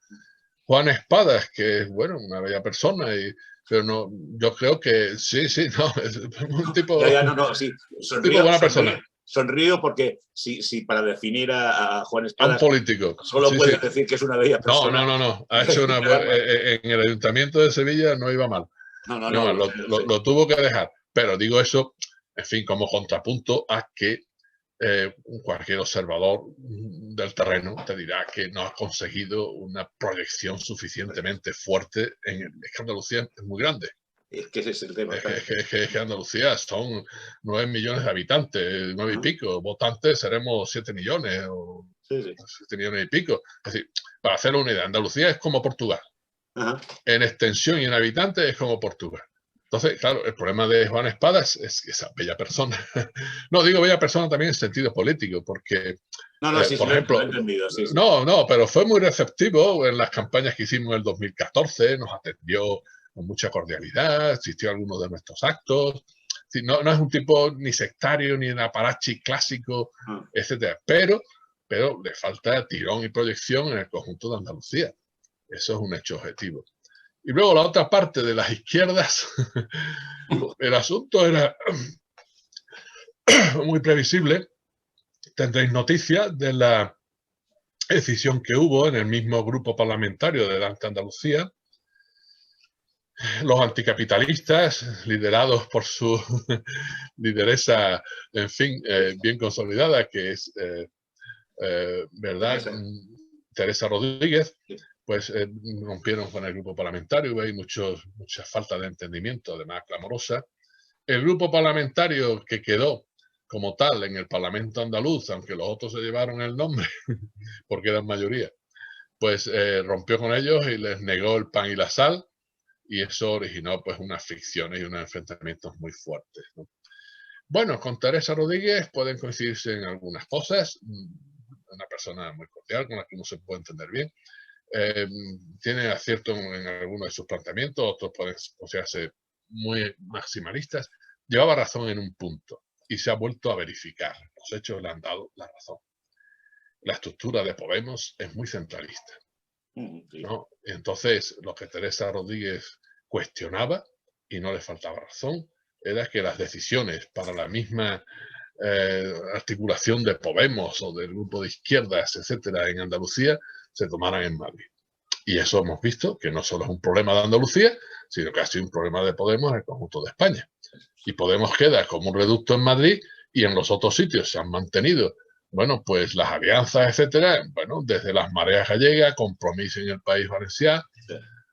Juan Espadas, que es, bueno, una bella persona y pero no, yo creo que sí, no, es un tipo, sí, tipo buena persona. Sonrío porque si para definir a Juan A un Espadas político. solo puedes decir que es una bella persona. No. Ha hecho en el Ayuntamiento de Sevilla no iba mal. Lo tuvo que dejar. Pero digo eso, en fin, como contrapunto a que cualquier observador del terreno te dirá que no ha conseguido una proyección suficientemente fuerte. Es que Andalucía es muy grande. Es que ese es el tema. Es que Andalucía son 9 millones de habitantes, 9 y pico. Votantes seremos 7 millones o 7 millones y pico. Es decir, para hacerlo una idea, Andalucía es como Portugal. En extensión y en habitantes es como Portugal. Entonces, claro, el problema de Juan Espadas es que esa bella persona. No, digo bella persona también en sentido político, porque, por ejemplo, pero fue muy receptivo en las campañas que hicimos en el 2014, nos atendió con mucha cordialidad, asistió a algunos de nuestros actos. No es un tipo ni sectario, ni en aparachi clásico, etcétera, pero le falta tirón y proyección en el conjunto de Andalucía. Eso es un hecho objetivo. Y luego la otra parte de las izquierdas, el asunto era muy previsible. Tendréis noticias de la decisión que hubo en el mismo grupo parlamentario de Dante Andalucía. Los anticapitalistas, liderados por su lideresa, en fin, bien consolidada, que es, ¿verdad? Teresa Rodríguez, pues rompieron con el grupo parlamentario, hay mucha falta de entendimiento, además clamorosa. El grupo parlamentario que quedó como tal en el Parlamento andaluz, aunque los otros se llevaron el nombre, porque eran mayoría, pues rompió con ellos y les negó el pan y la sal, y eso originó pues unas fricciones y unos enfrentamientos muy fuertes, ¿no? Bueno, con Teresa Rodríguez pueden coincidirse en algunas cosas, una persona muy cordial con la que uno se puede entender bien. Tiene acierto en algunos de sus planteamientos, otros pueden considerarse muy maximalistas. Llevaba razón en un punto y se ha vuelto a verificar. Los hechos le han dado la razón. La estructura de Podemos es muy centralista, ¿no? Entonces, lo que Teresa Rodríguez cuestionaba, y no le faltaba razón, era que las decisiones para la misma articulación de Podemos o del grupo de izquierdas, etcétera, en Andalucía, se tomaran en Madrid. Y eso hemos visto que no solo es un problema de Andalucía, sino que ha sido un problema de Podemos en el conjunto de España. Y Podemos queda como un reducto en Madrid y en los otros sitios se han mantenido, bueno, pues las alianzas, etcétera, bueno, desde las mareas gallegas, Compromís en el País Valenciano,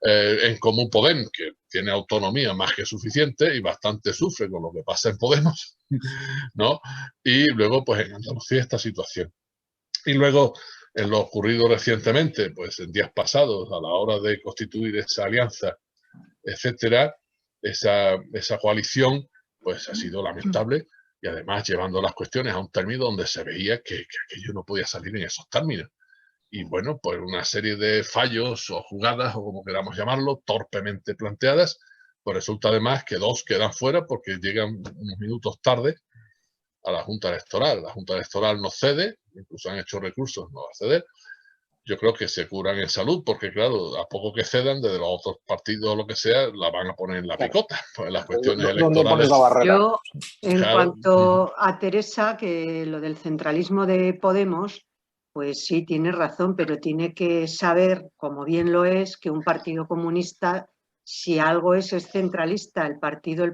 en Común Podem, que tiene autonomía más que suficiente y bastante sufre con lo que pasa en Podemos, ¿no? Y luego, pues en Andalucía esta situación. Y luego, en lo ocurrido recientemente, pues en días pasados, a la hora de constituir esa alianza, etcétera, esa coalición, pues ha sido lamentable y además llevando las cuestiones a un término donde se veía que aquello no podía salir en esos términos. Y bueno, pues una serie de fallos o jugadas, o como queramos llamarlo, torpemente planteadas, pues resulta además que dos quedan fuera porque llegan unos minutos tarde a la Junta Electoral. La Junta Electoral no cede, incluso han hecho recursos, no va a ceder. Yo creo que se curan en salud, porque claro, a poco que cedan, desde los otros partidos o lo que sea, la van a poner en la picota. Pues las cuestiones electorales. ¿Dónde pones la barrera? Yo, en cuanto a Teresa, que lo del centralismo de Podemos, pues sí, tiene razón, pero tiene que saber, como bien lo es, que un partido comunista, si algo es centralista, el partido,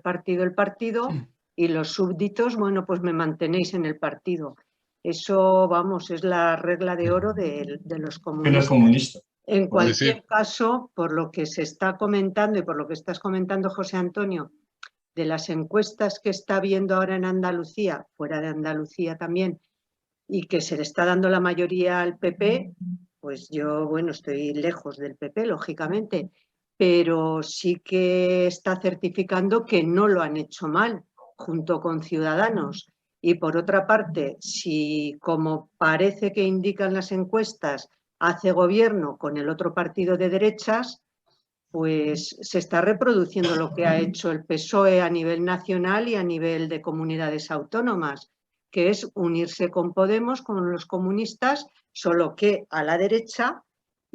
y los súbditos, bueno, pues me mantenéis en el partido. Eso, vamos, es la regla de oro de los comunistas. En cualquier caso, por lo que se está comentando y por lo que estás comentando, José Antonio, de las encuestas que está viendo ahora en Andalucía, fuera de Andalucía también, y que se le está dando la mayoría al PP, pues yo, bueno, estoy lejos del PP, lógicamente, pero sí que está certificando que no lo han hecho mal, junto con Ciudadanos. Y por otra parte, si como parece que indican las encuestas, hace gobierno con el otro partido de derechas, pues se está reproduciendo lo que ha hecho el PSOE a nivel nacional y a nivel de comunidades autónomas, que es unirse con Podemos, con los comunistas, solo que a la derecha,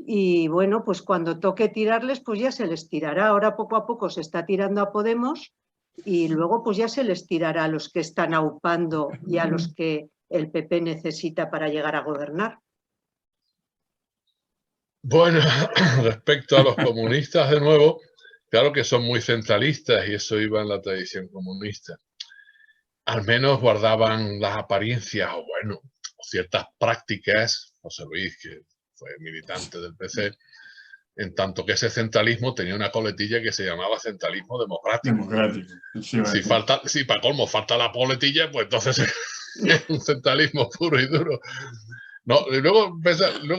Y bueno, pues cuando toque tirarles, pues ya se les tirará. Ahora poco a poco se está tirando a Podemos y luego pues ya se les tirará a los que están aupando y a los que el PP necesita para llegar a gobernar. Bueno, respecto a los comunistas, de nuevo, claro que son muy centralistas y eso iba en la tradición comunista. Al menos guardaban las apariencias o, bueno, ciertas prácticas. José Luis, que fue militante del PC, en tanto que ese centralismo tenía una coletilla que se llamaba centralismo democrático. Si para colmo falta la coletilla, pues entonces es un centralismo puro y duro. No, y luego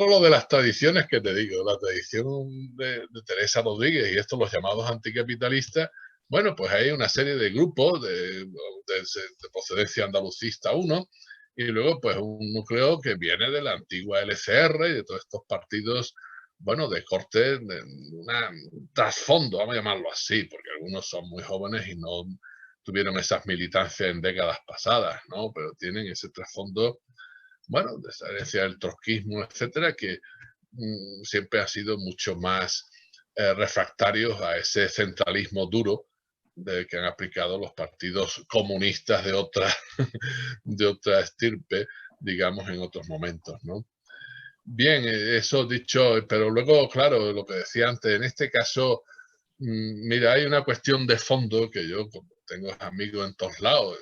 lo de las tradiciones que te digo, la tradición de Teresa Rodríguez y estos los llamados anticapitalistas, bueno, pues hay una serie de grupos de procedencia andalucista uno, y luego pues un núcleo que viene de la antigua LCR y de todos estos partidos, bueno, de corte, de un trasfondo, vamos a llamarlo así, porque algunos son muy jóvenes y no tuvieron esas militancias en décadas pasadas, ¿no? Pero tienen ese trasfondo, bueno, de esa herencia del trotskismo, etcétera, que siempre ha sido mucho más refractarios a ese centralismo duro que han aplicado los partidos comunistas de otra estirpe, digamos, en otros momentos, ¿no? Bien, eso dicho, pero luego, claro, lo que decía antes, en este caso, mira, hay una cuestión de fondo que yo tengo amigos en todos lados.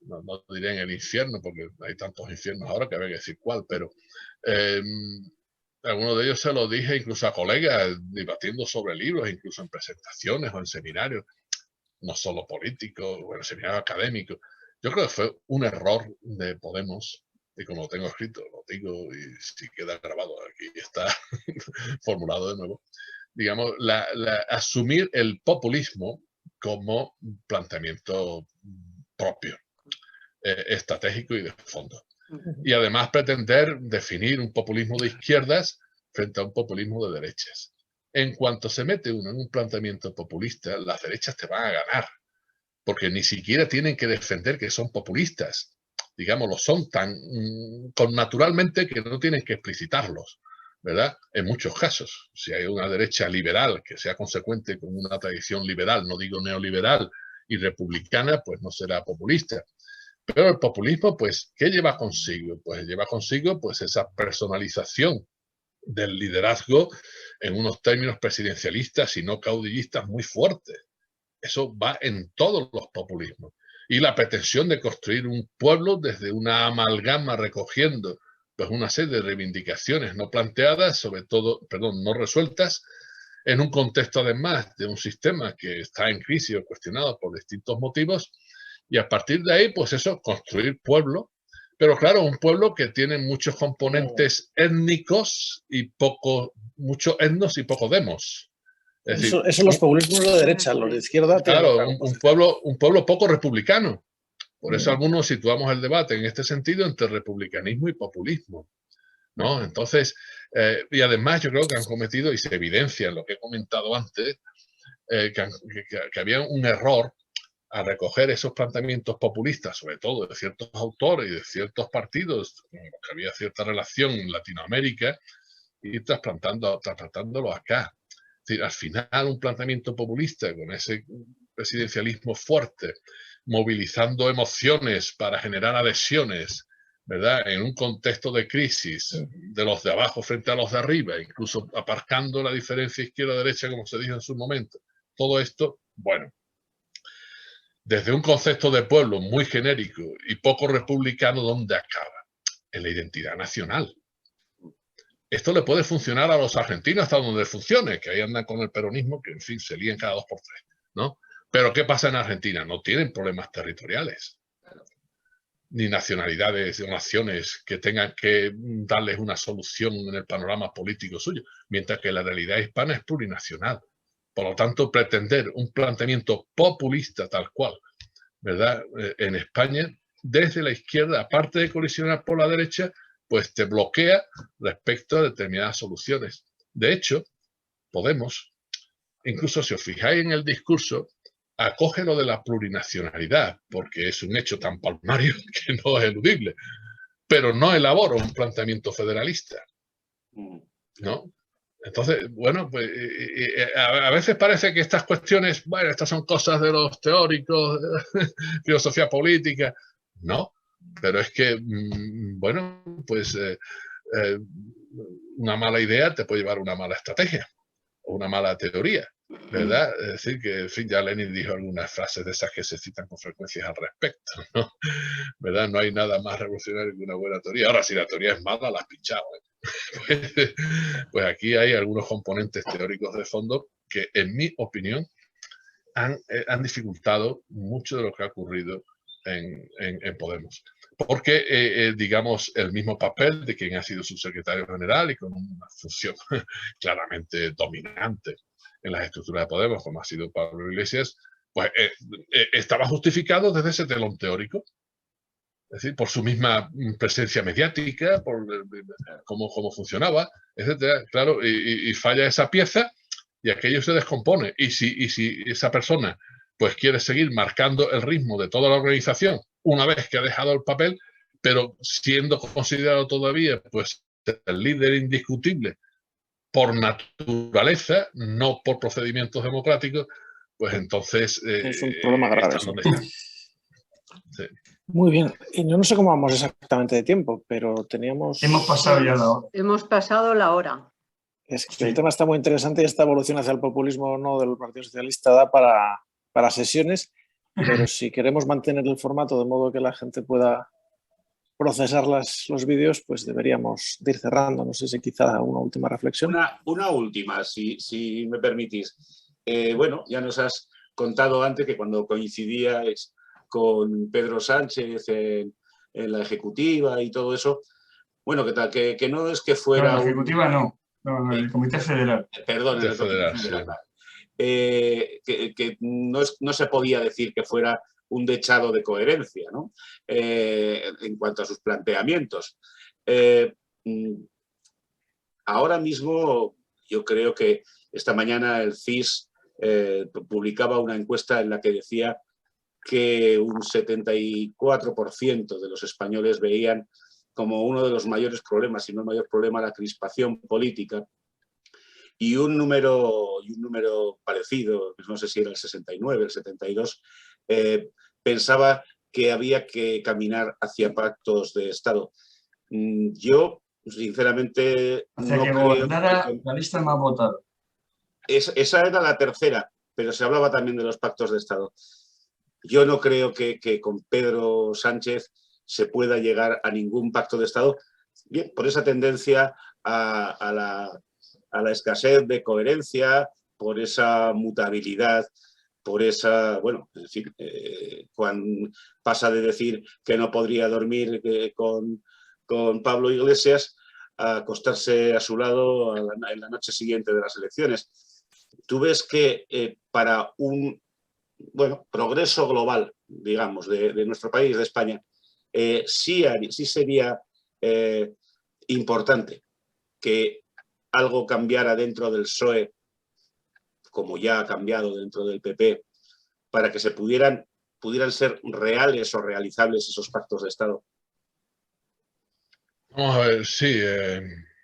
No diré en el infierno, porque hay tantos infiernos ahora que había que decir cuál, pero algunos de ellos se lo dije incluso a colegas debatiendo sobre libros, incluso en presentaciones o en seminarios, no solo políticos, o en seminarios académicos. Yo creo que fue un error de Podemos, y como lo tengo escrito, lo digo y si queda grabado aquí está formulado de nuevo, digamos, asumir el populismo como planteamiento propio, estratégico y de fondo. Y además pretender definir un populismo de izquierdas frente a un populismo de derechas. En cuanto se mete uno en un planteamiento populista, las derechas te van a ganar, porque ni siquiera tienen que defender que son populistas. Digamos, lo son tan naturalmente que no tienen que explicitarlos, ¿verdad? En muchos casos, si hay una derecha liberal que sea consecuente con una tradición liberal, no digo neoliberal, y republicana, pues no será populista. Pero el populismo, pues, ¿qué lleva consigo? Pues lleva consigo pues, esa personalización del liderazgo en unos términos presidencialistas y no caudillistas muy fuertes. Eso va en todos los populismos. Y la pretensión de construir un pueblo desde una amalgama recogiendo pues, una serie de reivindicaciones no planteadas, sobre todo, perdón, no resueltas, en un contexto además de un sistema que está en crisis o cuestionado por distintos motivos. Y a partir de ahí, pues eso, construir pueblo. Pero claro, un pueblo que tiene muchos componentes étnicos y muchos etnos y poco demos. Es decir, eso los populismos de derecha, los de izquierda. Claro, un pueblo poco republicano. Por eso algunos situamos el debate en este sentido entre republicanismo y populismo, ¿no? Entonces, y además yo creo que han cometido, y se evidencia en lo que he comentado antes, que había un error a recoger esos planteamientos populistas, sobre todo de ciertos autores y de ciertos partidos, con los que había cierta relación en Latinoamérica, y trasplantándolo acá. Es decir, al final un planteamiento populista con ese presidencialismo fuerte, movilizando emociones para generar adhesiones, ¿verdad? En un contexto de crisis de los de abajo frente a los de arriba, incluso aparcando la diferencia izquierda-derecha, como se dijo en su momento. Todo esto, bueno, desde un concepto de pueblo muy genérico y poco republicano, ¿dónde acaba? En la identidad nacional. Esto le puede funcionar a los argentinos hasta donde funcione, que ahí andan con el peronismo, que en fin, se lían cada 2 por 3, ¿no? Pero ¿qué pasa en Argentina? No tienen problemas territoriales, ni nacionalidades o naciones que tengan que darles una solución en el panorama político suyo, mientras que la realidad hispana es plurinacional. Por lo tanto, pretender un planteamiento populista tal cual, ¿verdad? En España, desde la izquierda, aparte de colisionar por la derecha, pues te bloquea respecto a determinadas soluciones. De hecho, Podemos, incluso si os fijáis en el discurso, acoge lo de la plurinacionalidad, porque es un hecho tan palmario que no es eludible, pero no elabora un planteamiento federalista. ¿no? Entonces, bueno, pues a veces parece que estas cuestiones, bueno, estas son cosas de los teóricos, filosofía política. No, pero es que, bueno, pues una mala idea te puede llevar a una mala estrategia o una mala teoría, ¿verdad? Es decir, que, en fin, ya Lenin dijo algunas frases de esas que se citan con frecuencias al respecto, ¿no? ¿Verdad? No hay nada más revolucionario que una buena teoría. Ahora, si la teoría es mala, la has pinchado, ¿eh? Pues aquí hay algunos componentes teóricos de fondo que, en mi opinión, han dificultado mucho de lo que ha ocurrido en Podemos. Porque, digamos, el mismo papel de quien ha sido su secretario general y con una función claramente dominante en las estructuras de Podemos, como ha sido Pablo Iglesias, pues estaba justificado desde ese telón teórico. Es decir, por su misma presencia mediática, por cómo funcionaba, etcétera. Claro, y falla esa pieza y aquello se descompone. Y si esa persona pues quiere seguir marcando el ritmo de toda la organización una vez que ha dejado el papel, pero siendo considerado todavía pues el líder indiscutible por naturaleza, no por procedimientos democráticos, pues entonces es un problema grave. Está donde está. Sí. Muy bien, y yo no sé cómo vamos exactamente de tiempo, pero teníamos... Hemos pasado ya la hora. Hemos pasado la hora. Es que el tema está muy interesante y esta evolución hacia el populismo o no del Partido Socialista da para sesiones, pero si queremos mantener el formato de modo que la gente pueda procesar los vídeos, pues deberíamos de ir cerrando. No sé si quizá una última reflexión. Una última, si me permitís. Bueno, ya nos has contado antes que cuando coincidíais con Pedro Sánchez en la ejecutiva y todo eso, bueno, ¿qué tal? Que no es que fuera... No, la ejecutiva no, el Comité Federal. Perdón, el Comité Federal. Que no se podía decir que fuera un dechado de coherencia, ¿no? En cuanto a sus planteamientos. Ahora mismo yo creo que esta mañana el CIS publicaba una encuesta en la que decía que un 74% de los españoles veían como uno de los mayores problemas, si no el mayor problema, la crispación política. Y un número parecido, no sé si era el 69, el 72, pensaba que había que caminar hacia pactos de Estado. Yo, sinceramente, hacia no que creo gobernara la lista más votada. Esa era la tercera, pero se hablaba también de los pactos de Estado. Yo no creo que con Pedro Sánchez se pueda llegar a ningún pacto de Estado, bien, por esa tendencia a la escasez de coherencia, por esa mutabilidad, por esa, bueno, en fin, cuando pasa de decir que no podría dormir con Pablo Iglesias a acostarse a su lado en la noche siguiente de las elecciones. Tú ves que para un progreso global, digamos, de nuestro país, de España, sí sería importante que algo cambiara dentro del PSOE, como ya ha cambiado dentro del PP, para que se pudieran ser reales o realizables esos pactos de Estado. Vamos a ver, sí.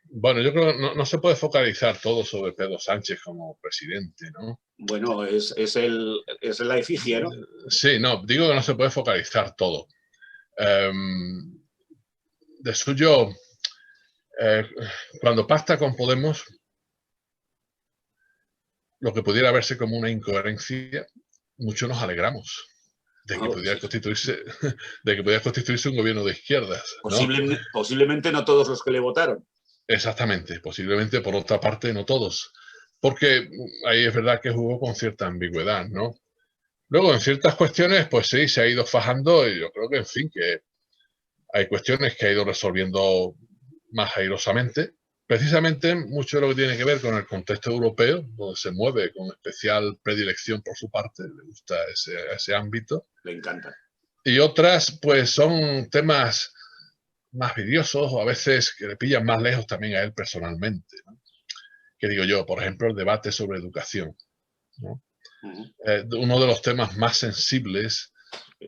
Bueno, yo creo que no se puede focalizar todo sobre Pedro Sánchez como presidente, ¿no? Bueno, es la efigie, ¿no? Sí, no, digo que no se puede focalizar todo. De suyo, cuando pacta con Podemos, lo que pudiera verse como una incoherencia, muchos nos alegramos de que pudiera constituirse un gobierno de izquierdas, ¿no? Posiblemente no todos los que le votaron. Exactamente, posiblemente por otra parte no todos, porque ahí es verdad que jugó con cierta ambigüedad, ¿no? Luego en ciertas cuestiones, pues sí, se ha ido fajando y yo creo que, en fin, que hay cuestiones que ha ido resolviendo más airosamente. Precisamente mucho de lo que tiene que ver con el contexto europeo, donde se mueve con especial predilección por su parte, le gusta ese ámbito. Le encanta. Y otras, pues son temas más vidriosos o a veces que le pillan más lejos también a él personalmente, ¿no? Que digo yo, por ejemplo, el debate sobre educación, ¿no? Uno de los temas más sensibles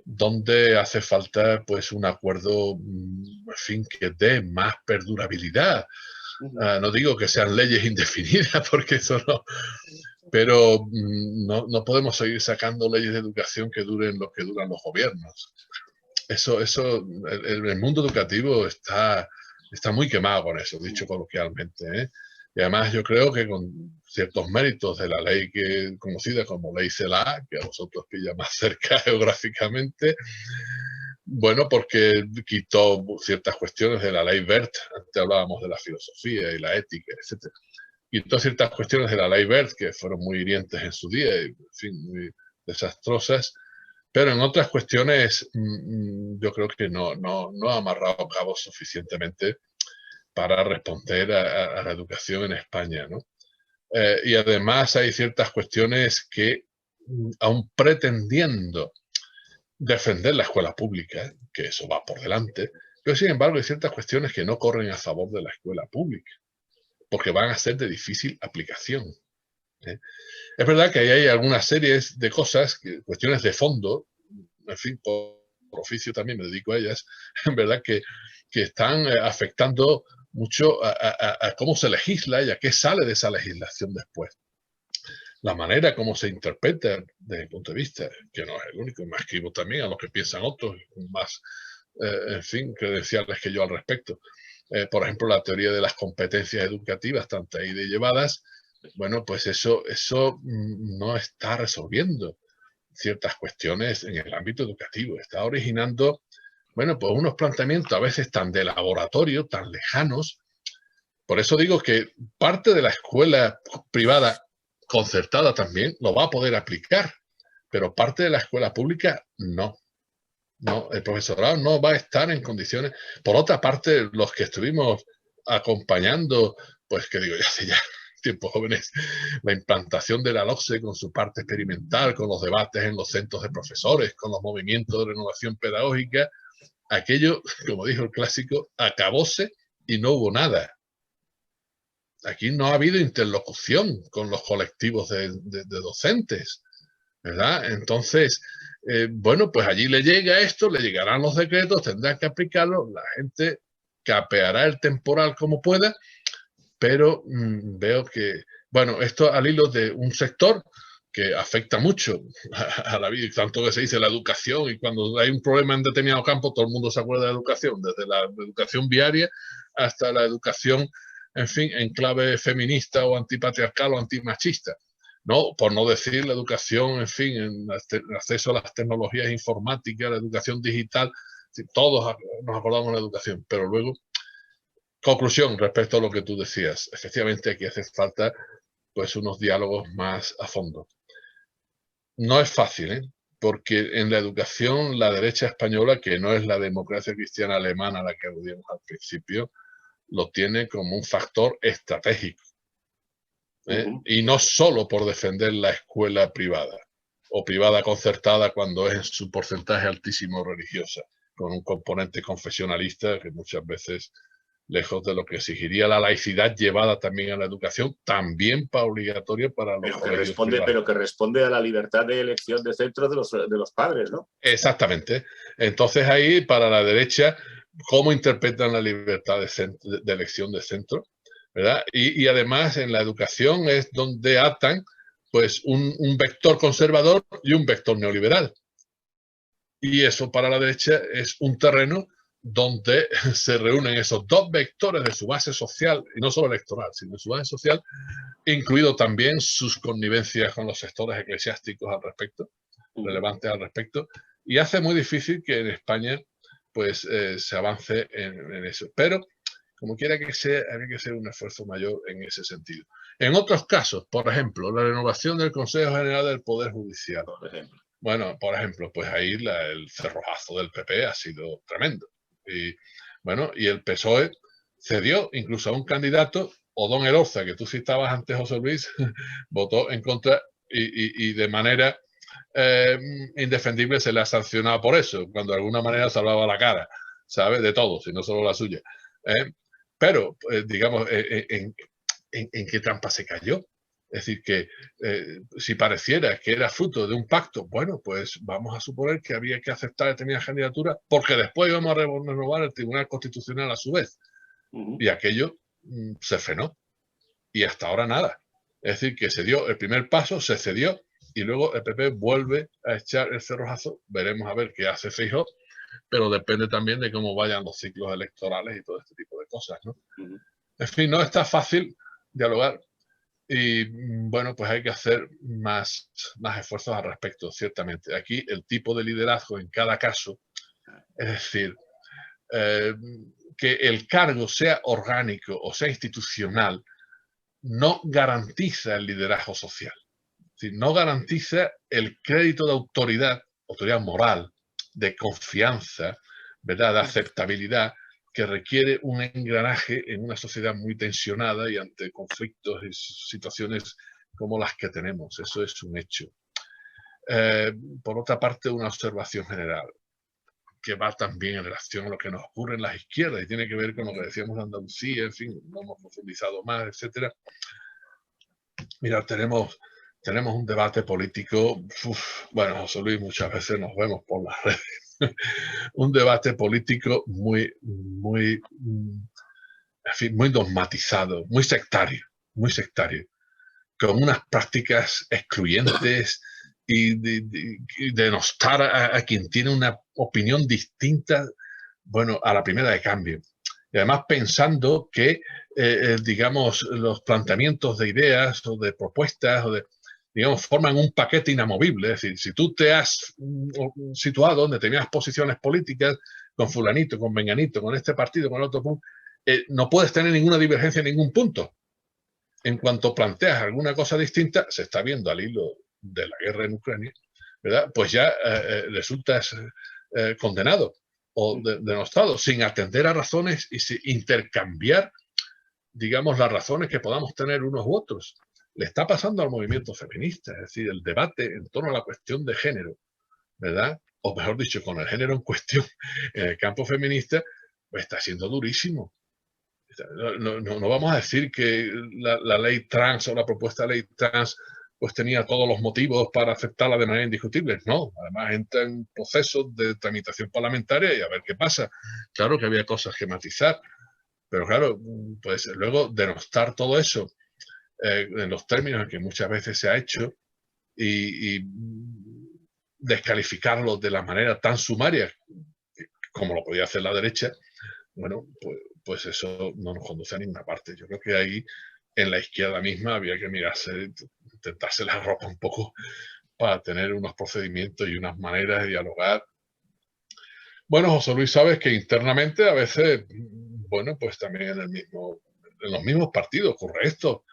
donde hace falta pues un acuerdo, en fin, que dé más perdurabilidad No digo que sean leyes indefinidas, porque eso no, pero no podemos seguir sacando leyes de educación que duren lo que duran los gobiernos. El mundo educativo está muy quemado con eso, dicho coloquialmente, ¿eh? Y además yo creo que con ciertos méritos de la ley conocida como Ley CELA, que a vosotros pilla más cerca geográficamente, bueno, porque quitó ciertas cuestiones de la ley Wert, antes hablábamos de la filosofía y la ética, etc. Quitó ciertas cuestiones de la ley Wert que fueron muy hirientes en su día y, en fin, muy desastrosas, pero en otras cuestiones yo creo que no ha amarrado cabos suficientemente para responder a la educación en España, ¿no? Y además hay ciertas cuestiones que, aun pretendiendo defender la escuela pública, que eso va por delante, pero sin embargo hay ciertas cuestiones que no corren a favor de la escuela pública, porque van a ser de difícil aplicación. Es verdad que ahí hay algunas series de cosas, cuestiones de fondo, en fin, por oficio también me dedico a ellas, en verdad que están afectando mucho a cómo se legisla y a qué sale de esa legislación después. La manera como se interpreta desde mi punto de vista, que no es el único, me escribo también a lo que piensan otros, más, en fin, credenciales que yo al respecto. Por ejemplo, la teoría de las competencias educativas, tanto ahí de llevadas, bueno, pues eso no está resolviendo ciertas cuestiones en el ámbito educativo. Está originando, bueno, pues unos planteamientos a veces tan de laboratorio, tan lejanos. Por eso digo que parte de la escuela privada concertada también lo va a poder aplicar, pero parte de la escuela pública no. No, el profesorado no va a estar en condiciones. Por otra parte, los que estuvimos acompañando, pues que digo, ya hace ya tiempos jóvenes, la implantación de la LOCSE con su parte experimental, con los debates en los centros de profesores, con los movimientos de renovación pedagógica, aquello, como dijo el clásico, acabóse y no hubo nada. Aquí no ha habido interlocución con los colectivos de docentes, ¿verdad? Entonces, bueno, pues allí le llega esto, le llegarán los decretos, tendrán que aplicarlo, la gente capeará el temporal como pueda, pero veo que, bueno, esto al hilo de un sector que afecta mucho a la vida, tanto que se dice la educación, y cuando hay un problema en determinado campo, todo el mundo se acuerda de la educación, desde la educación viaria hasta la educación, en fin, en clave feminista o antipatriarcal o antimachista. No, por no decir la educación, en fin, en el acceso a las tecnologías informáticas, la educación digital, todos nos acordamos de la educación, pero luego, conclusión respecto a lo que tú decías, efectivamente aquí hace falta pues unos diálogos más a fondo. No es fácil, ¿eh? Porque en la educación la derecha española, que no es la democracia cristiana alemana a la que aludimos al principio, lo tiene como un factor estratégico. Y no solo por defender la escuela privada o privada concertada cuando es en su porcentaje altísimo religiosa, con un componente confesionalista que muchas veces, lejos de lo que exigiría la laicidad llevada también a la educación, también obligatoria para los colegios privados. Pero que responde a la libertad de elección de centro de los padres, ¿no? Exactamente. Entonces ahí, para la derecha, ¿cómo interpretan la libertad de elección de centro? ¿Verdad? Y además en la educación es donde atan pues un vector conservador y un vector neoliberal. Y eso para la derecha es un terreno donde se reúnen esos dos vectores de su base social, y no solo electoral, sino de su base social, incluido también sus connivencias con los sectores eclesiásticos al respecto, relevantes al respecto, y hace muy difícil que en España pues se avance en eso. Pero como quiera que sea, hay que hacer un esfuerzo mayor en ese sentido. En otros casos, por ejemplo, la renovación del Consejo General del Poder Judicial. Bueno, por ejemplo, pues ahí el cerrojazo del PP ha sido tremendo. Y bueno, y el PSOE cedió incluso a un candidato, Odón Elorza, que tú citabas antes, José Luis, votó en contra y de manera indefendible se le ha sancionado por eso, cuando de alguna manera salvaba la cara, ¿sabes? De todos, y no solo la suya. Pero, digamos, ¿en qué trampa se cayó? Es decir, que si pareciera que era fruto de un pacto, bueno, pues vamos a suponer que había que aceptar determinadas candidaturas porque después íbamos a renovar el Tribunal Constitucional a su vez. Y aquello se frenó. Y hasta ahora nada. Es decir, que se dio el primer paso, se cedió, y luego el PP vuelve a echar el cerrojazo. Veremos a ver qué hace Feijóo, pero depende también de cómo vayan los ciclos electorales y todo este tipo de cosas, ¿no? En fin, no está fácil dialogar y, bueno, pues hay que hacer más esfuerzos al respecto, ciertamente. Aquí el tipo de liderazgo en cada caso, es decir, que el cargo sea orgánico o sea institucional, no garantiza el liderazgo social. Es decir, no garantiza el crédito de autoridad moral, de confianza, ¿verdad?, de aceptabilidad, que requiere un engranaje en una sociedad muy tensionada y ante conflictos y situaciones como las que tenemos. Eso es un hecho. Por otra parte, una observación general que va también en relación a lo que nos ocurre en las izquierdas y tiene que ver con lo que decíamos de Andalucía, en fin, no hemos profundizado más, etcétera. Mira, tenemos un debate político, bueno, José Luis, muchas veces nos vemos por las redes, un debate político muy dogmatizado, muy sectario, con unas prácticas excluyentes y denostar a quien tiene una opinión distinta, bueno, a la primera de cambio. Y además pensando que, digamos, los planteamientos de ideas o de propuestas digamos, forman un paquete inamovible. Es decir, si tú te has situado en determinadas posiciones políticas con fulanito, con menganito, con este partido, con el otro punto, no puedes tener ninguna divergencia en ningún punto. En cuanto planteas alguna cosa distinta, se está viendo al hilo de la guerra en Ucrania, ¿verdad? Pues ya resultas condenado o denostado, sin atender a razones y sin intercambiar, digamos, las razones que podamos tener unos u otros. Le está pasando al movimiento feminista, es decir, el debate en torno a la cuestión de género, ¿verdad? O mejor dicho, con el género en cuestión en el campo feminista, pues está siendo durísimo. No vamos a decir que la ley trans o la propuesta de ley trans pues tenía todos los motivos para aceptarla de manera indiscutible. No, además entra en procesos de tramitación parlamentaria y a ver qué pasa. Claro que había cosas que matizar, pero claro, pues luego denostar todo eso en los términos en que muchas veces se ha hecho y descalificarlo de la manera tan sumaria como lo podía hacer la derecha, bueno, pues eso no nos conduce a ninguna parte. Yo creo que ahí en la izquierda misma había que intentarse la ropa un poco para tener unos procedimientos y unas maneras de dialogar. Bueno, José Luis, sabes que internamente a veces, bueno, pues también en los mismos partidos ocurre esto.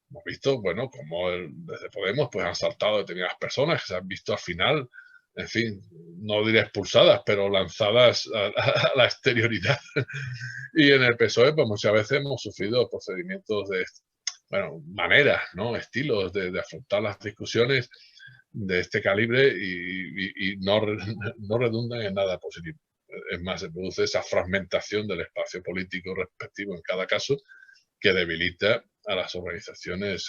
Hemos visto, bueno, como desde Podemos pues han saltado determinadas personas que se han visto al final, en fin, no diré expulsadas, pero lanzadas a la exterioridad. Y en el PSOE, pues muchas veces hemos sufrido procedimientos de, bueno, maneras, ¿no? Estilos de afrontar las discusiones de este calibre y no redundan en nada positivo. Es más, se produce esa fragmentación del espacio político respectivo en cada caso que debilita a las organizaciones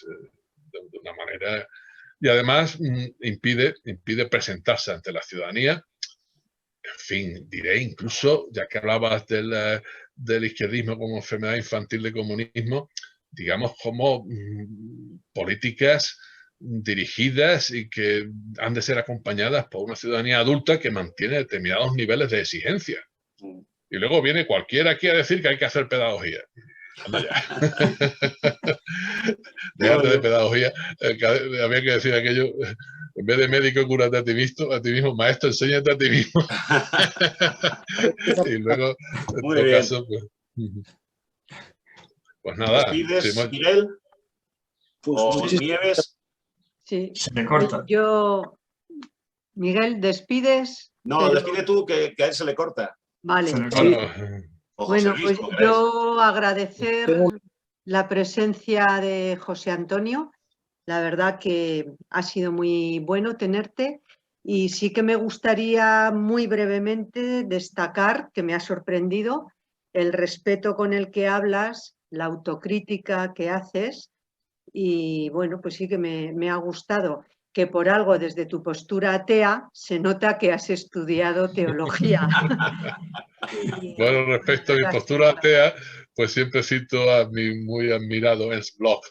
de una manera y además impide presentarse ante la ciudadanía. En fin, diré incluso, ya que hablabas del izquierdismo como enfermedad infantil de comunismo, digamos como políticas dirigidas y que han de ser acompañadas por una ciudadanía adulta que mantiene determinados niveles de exigencia. Y luego viene cualquiera aquí a decir que hay que hacer pedagogía. Anda ya. Déjate de pedagogía. Había que decir aquello, en vez de médico, cúrate a ti mismo, maestro, enséñate a ti mismo. Y luego, en todo caso, pues nada. ¿Despides, Miguel? ¿O Nieves? Sí. Se me corta. Miguel, ¿despides? No, pero... despide tú, que a él se le corta. Vale. Bueno, pues yo agradecer la presencia de José Antonio. La verdad que ha sido muy bueno tenerte y sí que me gustaría muy brevemente destacar que me ha sorprendido el respeto con el que hablas, la autocrítica que haces y bueno, pues sí que me ha gustado que por algo desde tu postura atea se nota que has estudiado teología. Bueno, respecto a mi postura atea, pues siempre cito a mi muy admirado Ernst Bloch,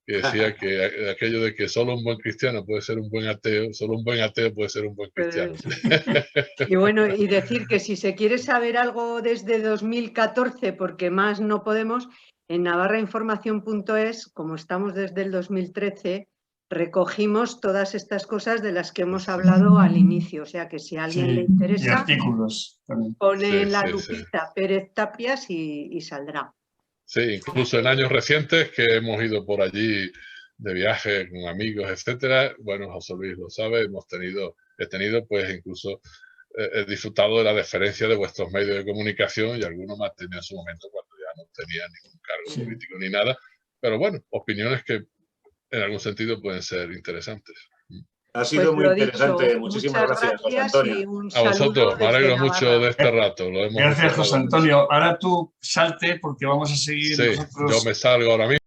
que decía que aquello de que solo un buen cristiano puede ser un buen ateo, solo un buen ateo puede ser un buen cristiano. Y bueno, y decir que si se quiere saber algo desde 2014, porque más no podemos, en navarrainformación.es, como estamos desde el 2013, recogimos todas estas cosas de las que hemos hablado al inicio. O sea que si a alguien le interesa, y artículos también. pone en la lupita Pérez Tapias y saldrá. Sí, incluso en años recientes que hemos ido por allí de viaje con amigos, etcétera. Bueno, José Luis lo sabe, he tenido pues incluso he disfrutado de la deferencia de vuestros medios de comunicación y algunos más tenía en su momento cuando ya no tenía ningún cargo político ni nada. Pero bueno, opiniones que en algún sentido pueden ser interesantes. Ha sido muy interesante. Dicho, muchísimas gracias, José Antonio. A vosotros, me alegro mucho de este rato. Gracias, José Antonio. Ahora tú salte porque vamos a seguir nosotros. Yo me salgo ahora mismo.